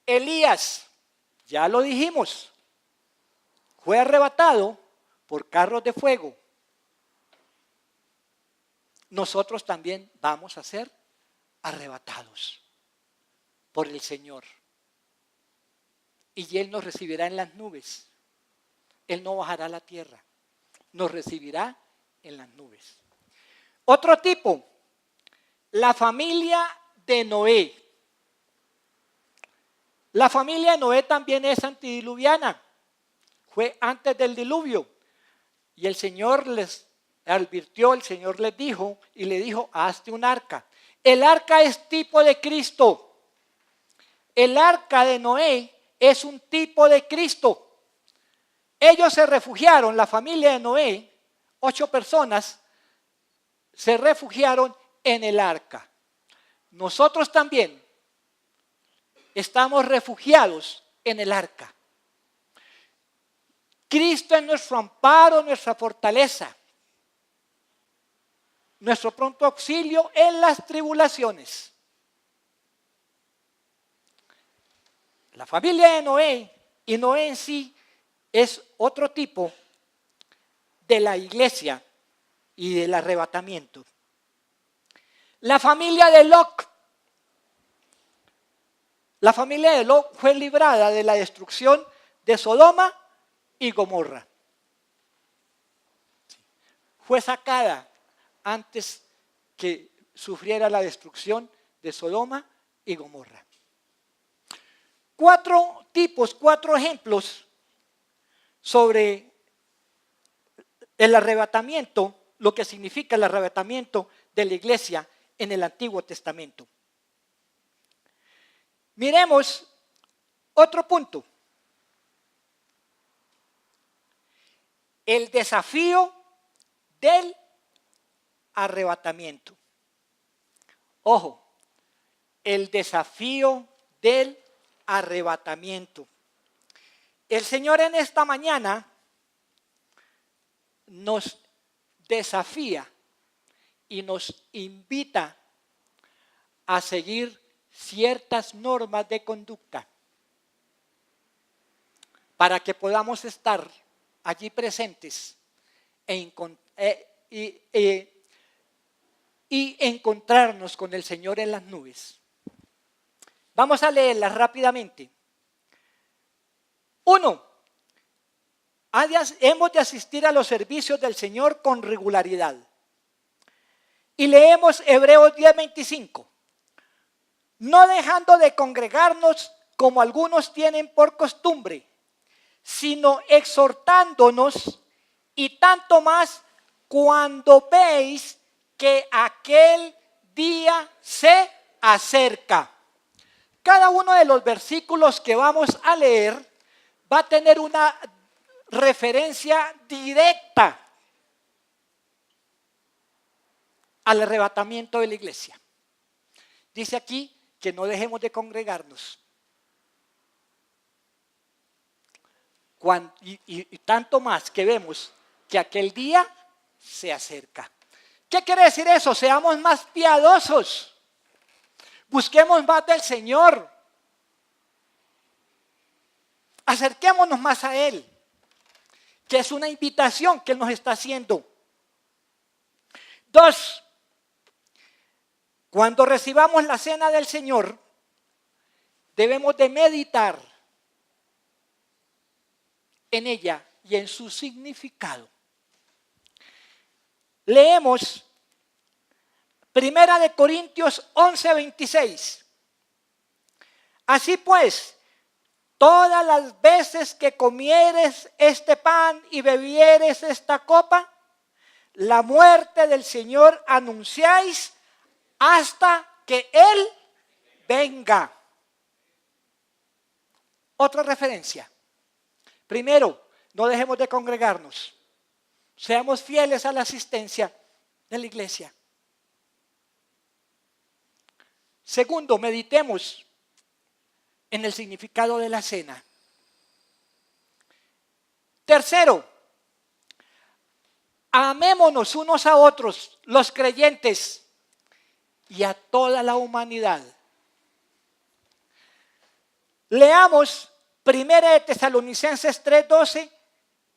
Elías, ya lo dijimos, fue arrebatado por carros de fuego. Nosotros también vamos a ser arrebatados por el Señor. Y Él nos recibirá en las nubes. Él no bajará a la tierra. Nos recibirá en las nubes. Otro tipo, la familia de Noé. La familia de Noé también es antidiluviana. Fue antes del diluvio. Y el Señor les advirtió, el Señor les dijo y le dijo, hazte un arca. El arca es tipo de Cristo. El arca de Noé es un tipo de Cristo. Ellos se refugiaron, la familia de Noé, 8 personas, se refugiaron en el arca. Nosotros también estamos refugiados en el arca. Cristo es nuestro amparo, nuestra fortaleza, nuestro pronto auxilio en las tribulaciones. La familia de Noé, y Noé en sí es otro tipo de la iglesia y del arrebatamiento. La familia de Lot. La familia de Lot fue librada de la destrucción de Sodoma y Gomorra. Fue sacada antes que sufriera la destrucción de Sodoma y Gomorra. 4 tipos, 4 ejemplos sobre el arrebatamiento, lo que significa el arrebatamiento de la iglesia en el Antiguo Testamento. Miremos otro punto. El desafío del arrebatamiento. Ojo, el desafío del arrebatamiento. El Señor en esta mañana nos desafía y nos invita a seguir ciertas normas de conducta para que podamos estar allí presentes y encontrarnos con el Señor en las nubes. Vamos a leerlas rápidamente. 1. Hemos de asistir a los servicios del Señor con regularidad. Y leemos Hebreos 10:25. No dejando de congregarnos como algunos tienen por costumbre, sino exhortándonos, y tanto más cuando veis que aquel día se acerca. Cada uno de los versículos que vamos a leer va a tener una referencia directa al arrebatamiento de la iglesia. Dice aquí que no dejemos de congregarnos. Y tanto más que vemos que aquel día se acerca. ¿Qué quiere decir eso? Seamos más piadosos. Busquemos más del Señor. Acerquémonos más a Él. que es una invitación que Él nos está haciendo. 2, cuando recibamos la cena del Señor, debemos de meditar en ella y en su significado. Leemos 1 Corintios 11:26. Así pues, todas las veces que comieres este pan y bebieres esta copa, la muerte del Señor anunciáis hasta que Él venga. Otra referencia. Primero, no dejemos de congregarnos. Seamos fieles a la asistencia de la iglesia. Segundo, meditemos en el significado de la cena. Tercero, amémonos unos a otros, los creyentes, y a toda la humanidad. Leamos 1 Tesalonicenses 3:12,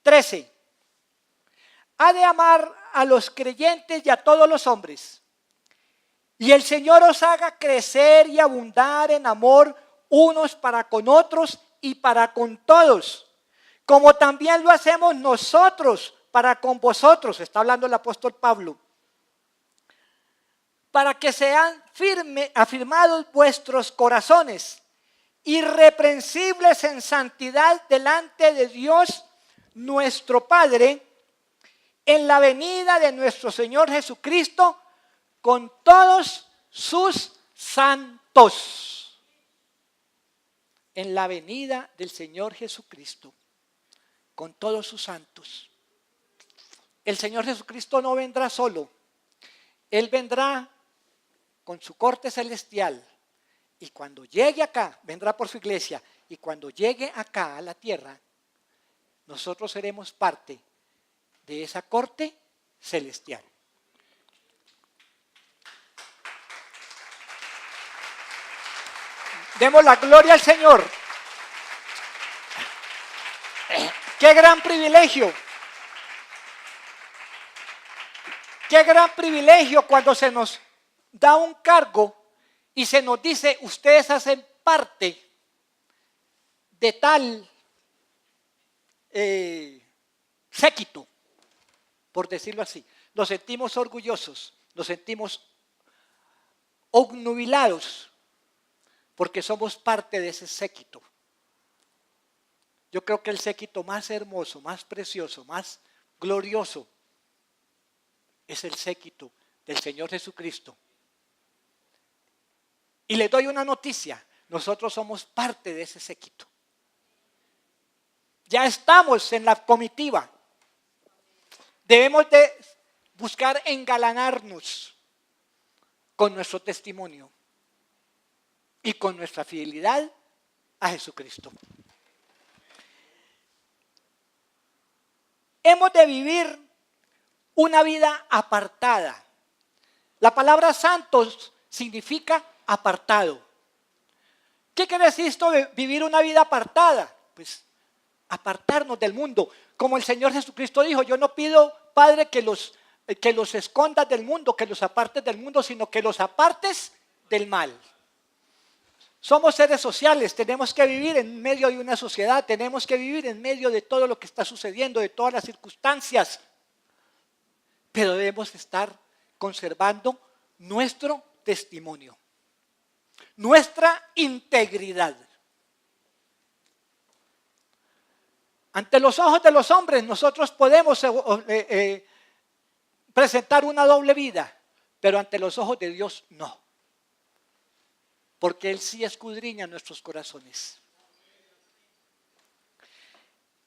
13. Ha de amar a los creyentes y a todos los hombres, y el Señor os haga crecer y abundar en amor unos para con otros y para con todos, como también lo hacemos nosotros para con vosotros, está hablando el apóstol Pablo, para que sean afirmados vuestros corazones, irreprensibles en santidad delante de Dios nuestro Padre, en la venida de nuestro Señor Jesucristo con todos sus santos. En la venida del Señor Jesucristo con todos sus santos. El Señor Jesucristo no vendrá solo. Él vendrá con su corte celestial. Y cuando llegue acá, vendrá por su iglesia. Y cuando llegue acá a la tierra, nosotros seremos parte de esa corte celestial. Demos la gloria al Señor. Qué gran privilegio. Qué gran privilegio cuando se nos da un cargo y se nos dice, ustedes hacen parte de tal séquito, por decirlo así. Nos sentimos orgullosos, nos sentimos obnubilados, porque somos parte de ese séquito. Yo creo que el séquito más hermoso, más precioso, más glorioso es el séquito del Señor Jesucristo. Y les doy una noticia, nosotros somos parte de ese séquito. Ya estamos en la comitiva. Debemos de buscar engalanarnos con nuestro testimonio y con nuestra fidelidad a Jesucristo. Hemos de vivir una vida apartada. La palabra santos significa apartado. ¿Qué quiere decir esto de vivir una vida apartada? Pues apartarnos del mundo. Como el Señor Jesucristo dijo, yo no pido, Padre, que los escondas del mundo, que los apartes del mundo, sino que los apartes del mal. Somos seres sociales, tenemos que vivir en medio de una sociedad, tenemos que vivir en medio de todo lo que está sucediendo, de todas las circunstancias. Pero debemos estar conservando nuestro testimonio, nuestra integridad. Ante los ojos de los hombres nosotros podemos presentar una doble vida, pero ante los ojos de Dios no. Porque Él sí escudriña nuestros corazones.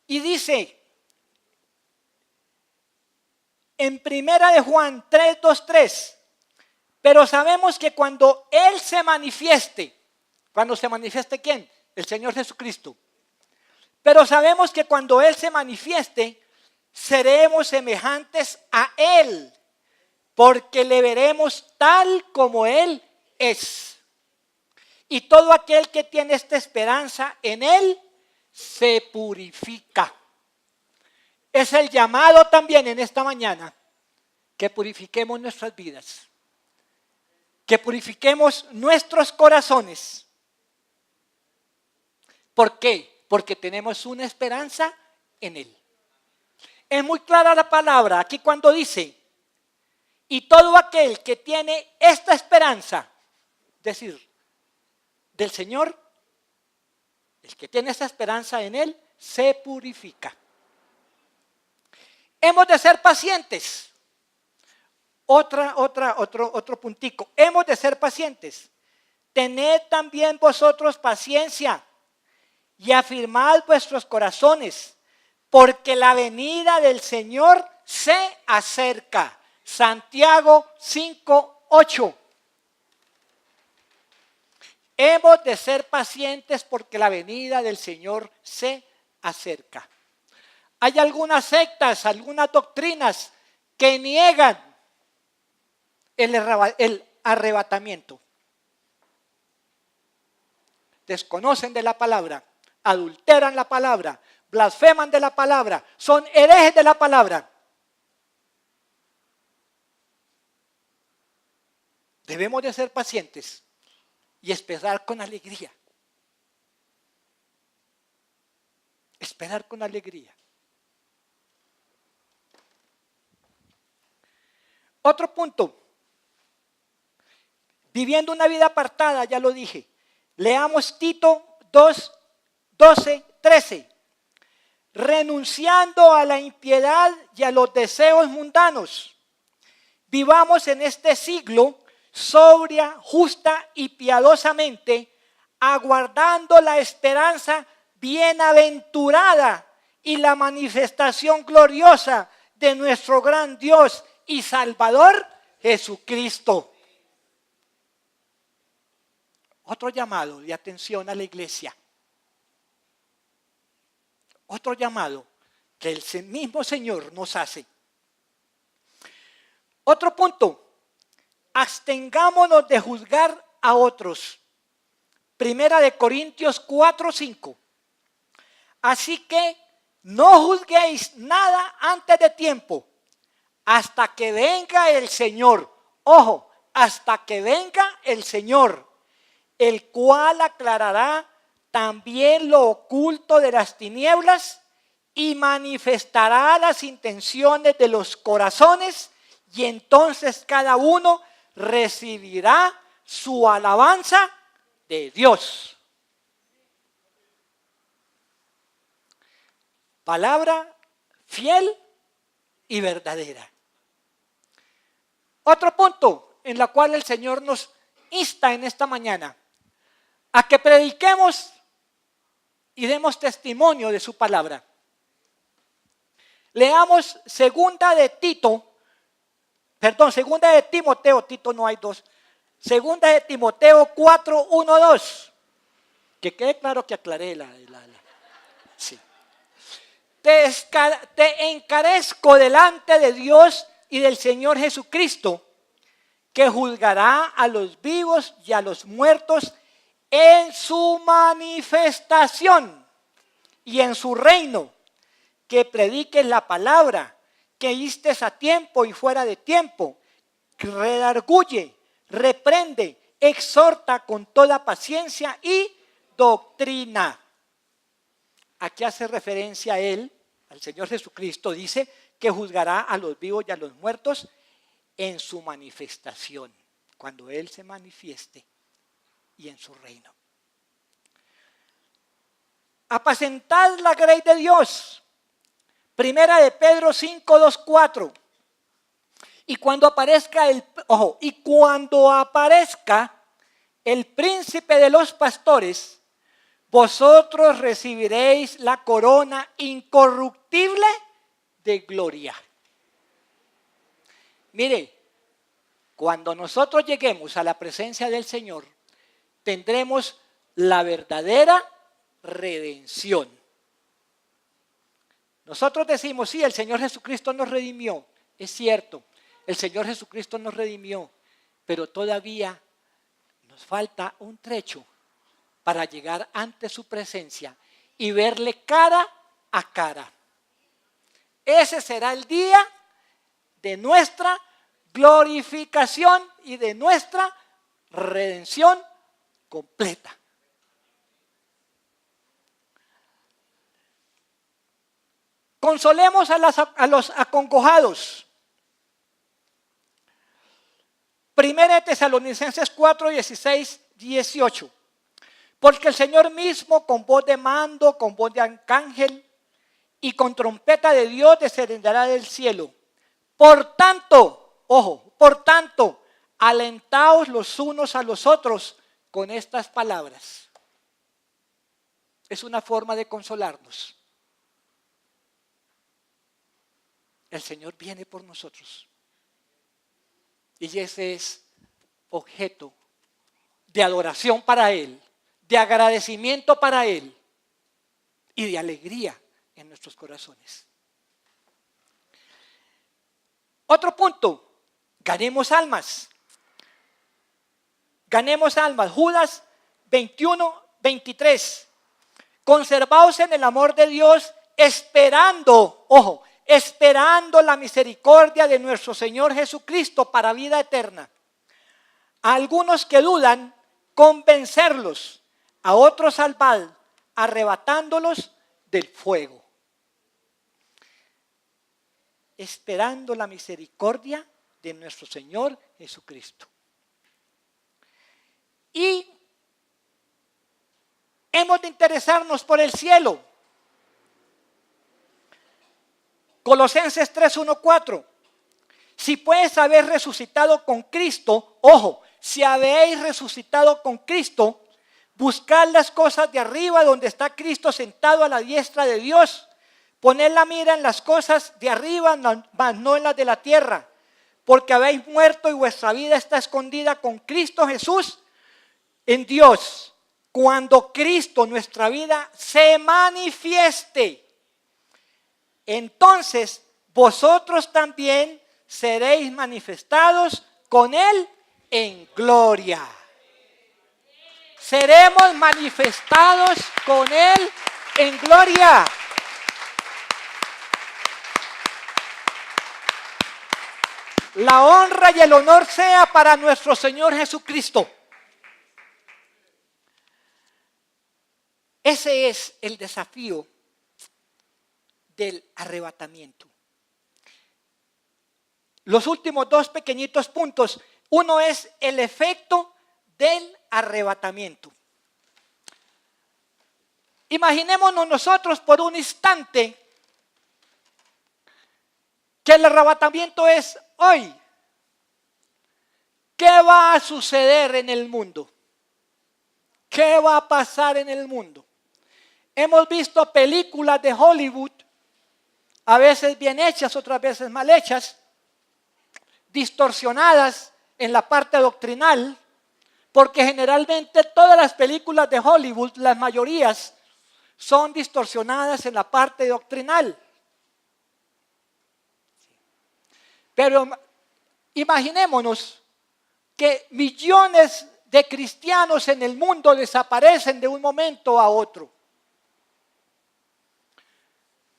Y dice en 1 Juan 3:2-3, pero sabemos que cuando Él se manifieste, ¿quién? El Señor Jesucristo. Pero sabemos que cuando Él se manifieste, seremos semejantes a Él, porque le veremos tal como Él es. Y todo aquel que tiene esta esperanza en Él se purifica. es el llamado también en esta mañana que purifiquemos nuestras vidas, que purifiquemos nuestros corazones. ¿Por qué? Porque tenemos una esperanza en Él. Es muy clara la palabra aquí cuando dice, y todo aquel que tiene esta esperanza, es decir, del Señor, el que tiene esta esperanza en Él, se purifica. Hemos de ser pacientes. Otro puntico. Hemos de ser pacientes. Tened también vosotros paciencia y afirmad vuestros corazones, porque la venida del Señor se acerca. Santiago 5:8. Hemos de ser pacientes porque la venida del Señor se acerca. Hay algunas sectas, algunas doctrinas que niegan el arrebatamiento. Desconocen de la palabra, adulteran la palabra, blasfeman de la palabra, son herejes de la palabra. Debemos de ser pacientes y esperar con alegría. Esperar con alegría. Otro punto. Viviendo una vida apartada, ya lo dije. Leamos Tito 2:12-13. Renunciando a la impiedad y a los deseos mundanos, vivamos en este siglo sobria, justa y piadosamente, aguardando la esperanza bienaventurada y la manifestación gloriosa de nuestro gran Dios y Salvador Jesucristo. Otro llamado de atención a la iglesia. Otro llamado que el mismo Señor nos hace. Otro punto. Abstengámonos de juzgar a otros. Primera de Corintios 4:5. Así que no juzguéis nada antes de tiempo, hasta que venga el Señor. Ojo, hasta que venga el Señor, el cual aclarará también lo oculto de las tinieblas y manifestará las intenciones de los corazones, y entonces cada uno recibirá su alabanza de Dios. Palabra fiel y verdadera. Otro punto en la cual el Señor nos insta en esta mañana a que prediquemos y demos testimonio de su palabra. Leamos segunda de Timoteo, Tito no hay dos. Segunda de Timoteo 4:1-2. Que quede claro que aclaré sí. Te encarezco delante de Dios y del Señor Jesucristo, que juzgará a los vivos y a los muertos en su manifestación y en su reino, que prediques la palabra, que instes a tiempo y fuera de tiempo, que redarguye, reprende, exhorta con toda paciencia y doctrina. Aquí hace referencia a Él, al Señor Jesucristo, dice que juzgará a los vivos y a los muertos en su manifestación, cuando Él se manifieste y en su reino. Apacentad la grey de Dios. Primera de Pedro 5:2-4. Y cuando aparezca el príncipe de los pastores, vosotros recibiréis la corona incorruptible de gloria. Mire, cuando nosotros lleguemos a la presencia del Señor, tendremos la verdadera redención. Nosotros decimos, sí, el Señor Jesucristo nos redimió. Es cierto, el Señor Jesucristo nos redimió, pero todavía nos falta un trecho para llegar ante su presencia y verle cara a cara. Ese será el día de nuestra glorificación y de nuestra redención completa. Consolemos a los acongojados. Primera de Tesalonicenses 4, 16, 18. Porque el Señor mismo con voz de mando, con voz de arcángel y con trompeta de Dios descenderá del cielo. Por tanto, ojo, por tanto, alentaos los unos a los otros con estas palabras. Es una forma de consolarnos. El Señor viene por nosotros. Y ese es objeto de adoración para Él, de agradecimiento para Él y de alegría en nuestros corazones. Otro punto, ganemos almas. Ganemos almas. Judas 21, 23. Conservaos en el amor de Dios, esperando, ojo, esperando la misericordia de nuestro Señor Jesucristo para vida eterna. A algunos que dudan, convencerlos; a otros salvad, arrebatándolos del fuego. Esperando la misericordia de nuestro Señor Jesucristo. Y hemos de interesarnos por el cielo. Colosenses 3, 1, 4. Si pues habéis resucitado con Cristo, ojo, si habéis resucitado con Cristo, buscad las cosas de arriba donde está Cristo sentado a la diestra de Dios. Poned la mira en las cosas de arriba, mas no en las de la tierra, porque habéis muerto y vuestra vida está escondida con Cristo Jesús en Dios. Cuando Cristo, nuestra vida, se manifieste, entonces vosotros también seréis manifestados con Él en gloria. Seremos manifestados con Él en gloria. La honra y el honor sea para nuestro Señor Jesucristo. Ese es el desafío del arrebatamiento. Los últimos dos pequeñitos puntos. Uno es el efecto del arrebatamiento. Imaginémonos nosotros por un instante que el arrebatamiento es hoy. ¿Qué va a suceder en el mundo? ¿Qué va a pasar en el mundo? Hemos visto películas de Hollywood, a veces bien hechas, otras veces mal hechas, distorsionadas en la parte doctrinal, porque generalmente todas las películas de Hollywood, las mayorías, son distorsionadas en la parte doctrinal. Pero imaginémonos que millones de cristianos en el mundo desaparecen de un momento a otro.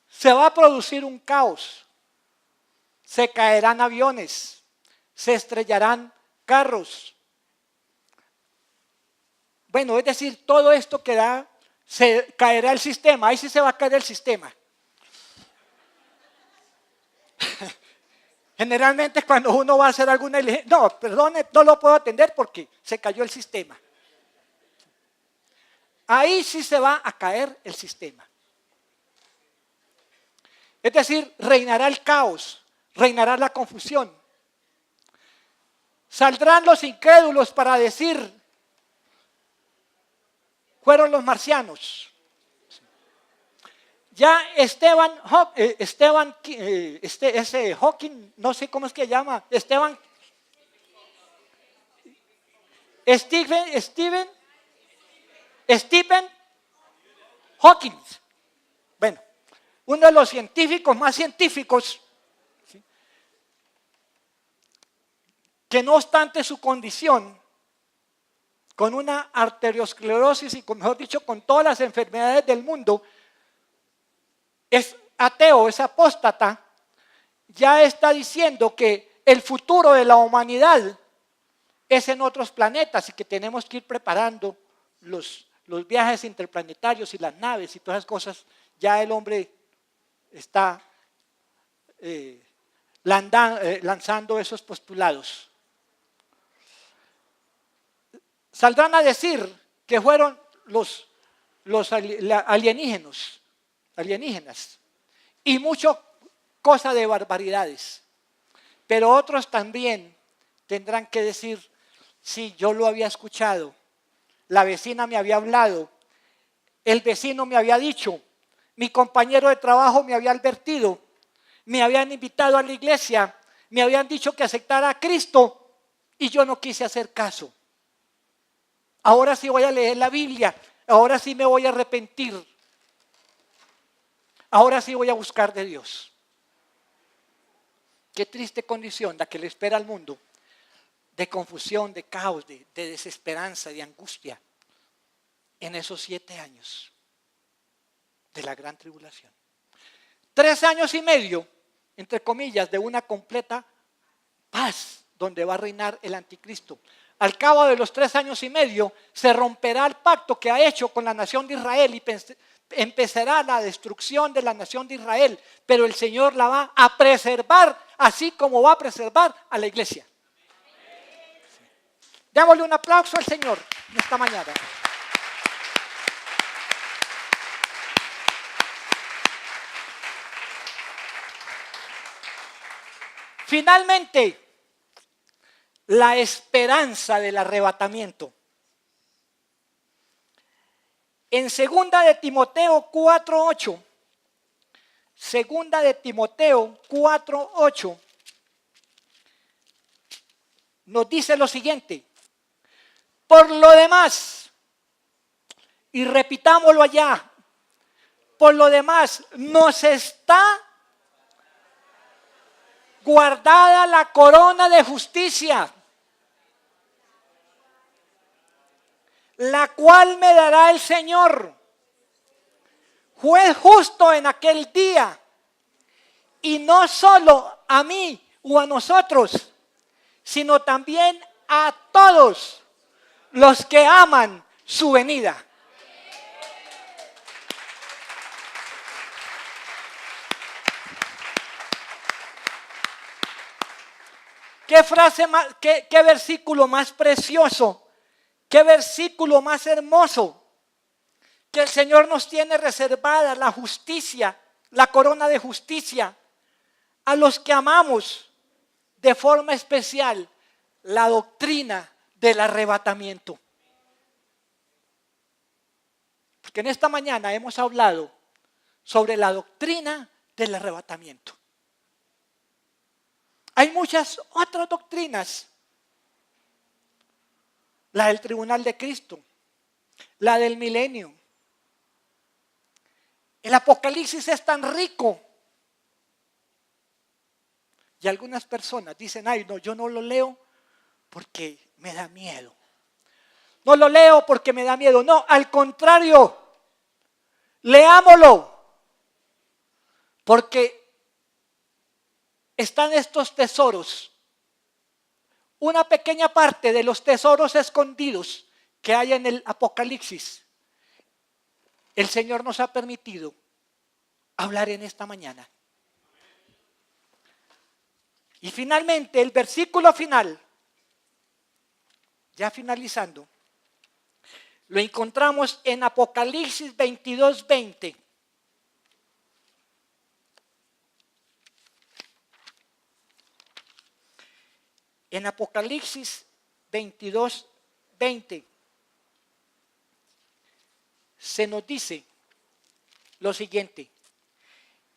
Se va a producir un caos. Se caerán aviones, se estrellarán carros. Bueno, es decir, todo esto se caerá el sistema. Ahí sí se va a caer el sistema. Generalmente cuando uno va a hacer alguna diligencia, no, perdone, no lo puedo atender porque se cayó el sistema. Ahí sí se va a caer el sistema. Es decir, reinará el caos, reinará la confusión. Saldrán los incrédulos para decir, fueron los marcianos. Ya Hawking, no sé cómo es que se llama, Stephen Hawking. Bueno, uno de los científicos más científicos, ¿sí?, que no obstante su condición, con una arteriosclerosis y, mejor dicho, con todas las enfermedades del mundo, ateo, es apóstata, ya está diciendo que el futuro de la humanidad es en otros planetas y que tenemos que ir preparando los viajes interplanetarios y las naves y todas esas cosas. Ya el hombre está lanzando esos postulados. Saldrán a decir que fueron los alienígenas y mucho cosa de barbaridades. Pero otros también tendrán que decir, sí, yo lo había escuchado, la vecina me había hablado, el vecino me había dicho, mi compañero de trabajo me había advertido, me habían invitado a la iglesia, me habían dicho que aceptara a Cristo y yo no quise hacer caso. Ahora sí voy a leer la Biblia, ahora sí me voy a arrepentir, ahora sí voy a buscar de Dios. Qué triste condición la que le espera al mundo, de confusión, de caos, de desesperanza, de angustia, en esos 7 años de la gran tribulación. 3 años y medio, entre comillas, de una completa paz, donde va a reinar el anticristo. Al cabo de los 3 años y medio, se romperá el pacto que ha hecho con la nación de Israel y empezará la destrucción de la nación de Israel, pero el Señor la va a preservar, así como va a preservar a la iglesia. Démosle un aplauso al Señor en esta mañana. Finalmente, la esperanza del arrebatamiento. En 2 de Timoteo 4:8, 2 de Timoteo 4:8, nos dice lo siguiente: por lo demás, y repitámoslo allá, por lo demás, nos está guardada la corona de justicia, la cual me dará el Señor, juez justo en aquel día, y no solo a mí o a nosotros, sino también a todos los que aman su venida. Qué frase más, qué versículo más precioso, qué versículo más hermoso, que el Señor nos tiene reservada la justicia, la corona de justicia, a los que amamos de forma especial la doctrina del arrebatamiento. Porque en esta mañana hemos hablado sobre la doctrina del arrebatamiento. Hay muchas otras doctrinas, la del tribunal de Cristo, la del milenio. El Apocalipsis es tan rico. Y algunas personas dicen, ay, no, yo no lo leo porque me da miedo. No lo leo porque me da miedo. No, al contrario, leámoslo. Porque están estos tesoros, una pequeña parte de los tesoros escondidos que hay en el Apocalipsis. El Señor nos ha permitido hablar en esta mañana. Y finalmente, el versículo final, ya finalizando, lo encontramos en Apocalipsis 22:20. En Apocalipsis 22:20 se nos dice lo siguiente: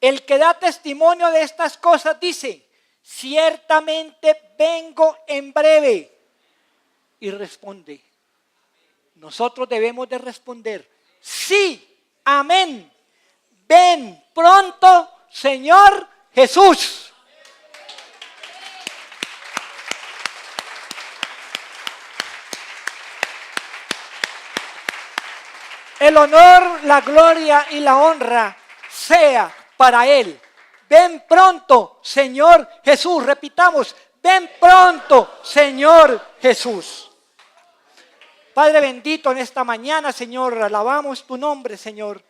el que da testimonio de estas cosas dice, ciertamente vengo en breve. Y responde, nosotros debemos de responder, sí, amén, ven pronto, Señor Jesús. El honor, la gloria y la honra sea para Él. Ven pronto, Señor Jesús. Repitamos, ven pronto, Señor Jesús. Padre bendito, en esta mañana, Señor, alabamos tu nombre, Señor.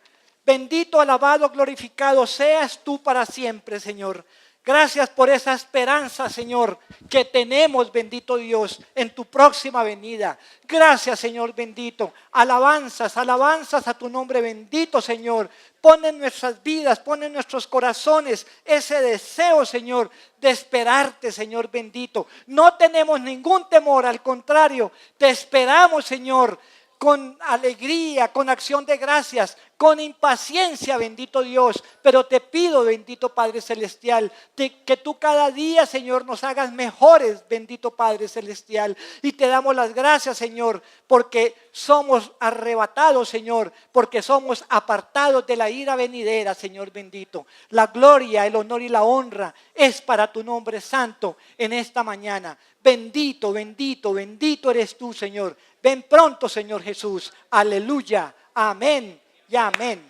Bendito, alabado, glorificado seas tú para siempre, Señor. Gracias por esa esperanza, Señor, que tenemos, bendito Dios, en tu próxima venida. Gracias, Señor bendito. Alabanzas, alabanzas a tu nombre bendito, Señor. Pon en nuestras vidas, pon en nuestros corazones ese deseo, Señor, de esperarte, Señor bendito. No tenemos ningún temor, al contrario, te esperamos, Señor, con alegría, con acción de gracias, con impaciencia, bendito Dios. Pero te pido, bendito Padre Celestial, que tú cada día, Señor, nos hagas mejores, bendito Padre Celestial. Y te damos las gracias, Señor, porque somos arrebatados, Señor, porque somos apartados de la ira venidera, Señor bendito. La gloria, el honor y la honra es para tu nombre santo en esta mañana. Bendito, bendito, bendito eres tú, Señor. Ven pronto, Señor Jesús. Aleluya. Amén y amén.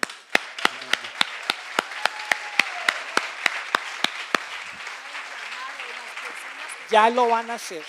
Ya lo van a hacer.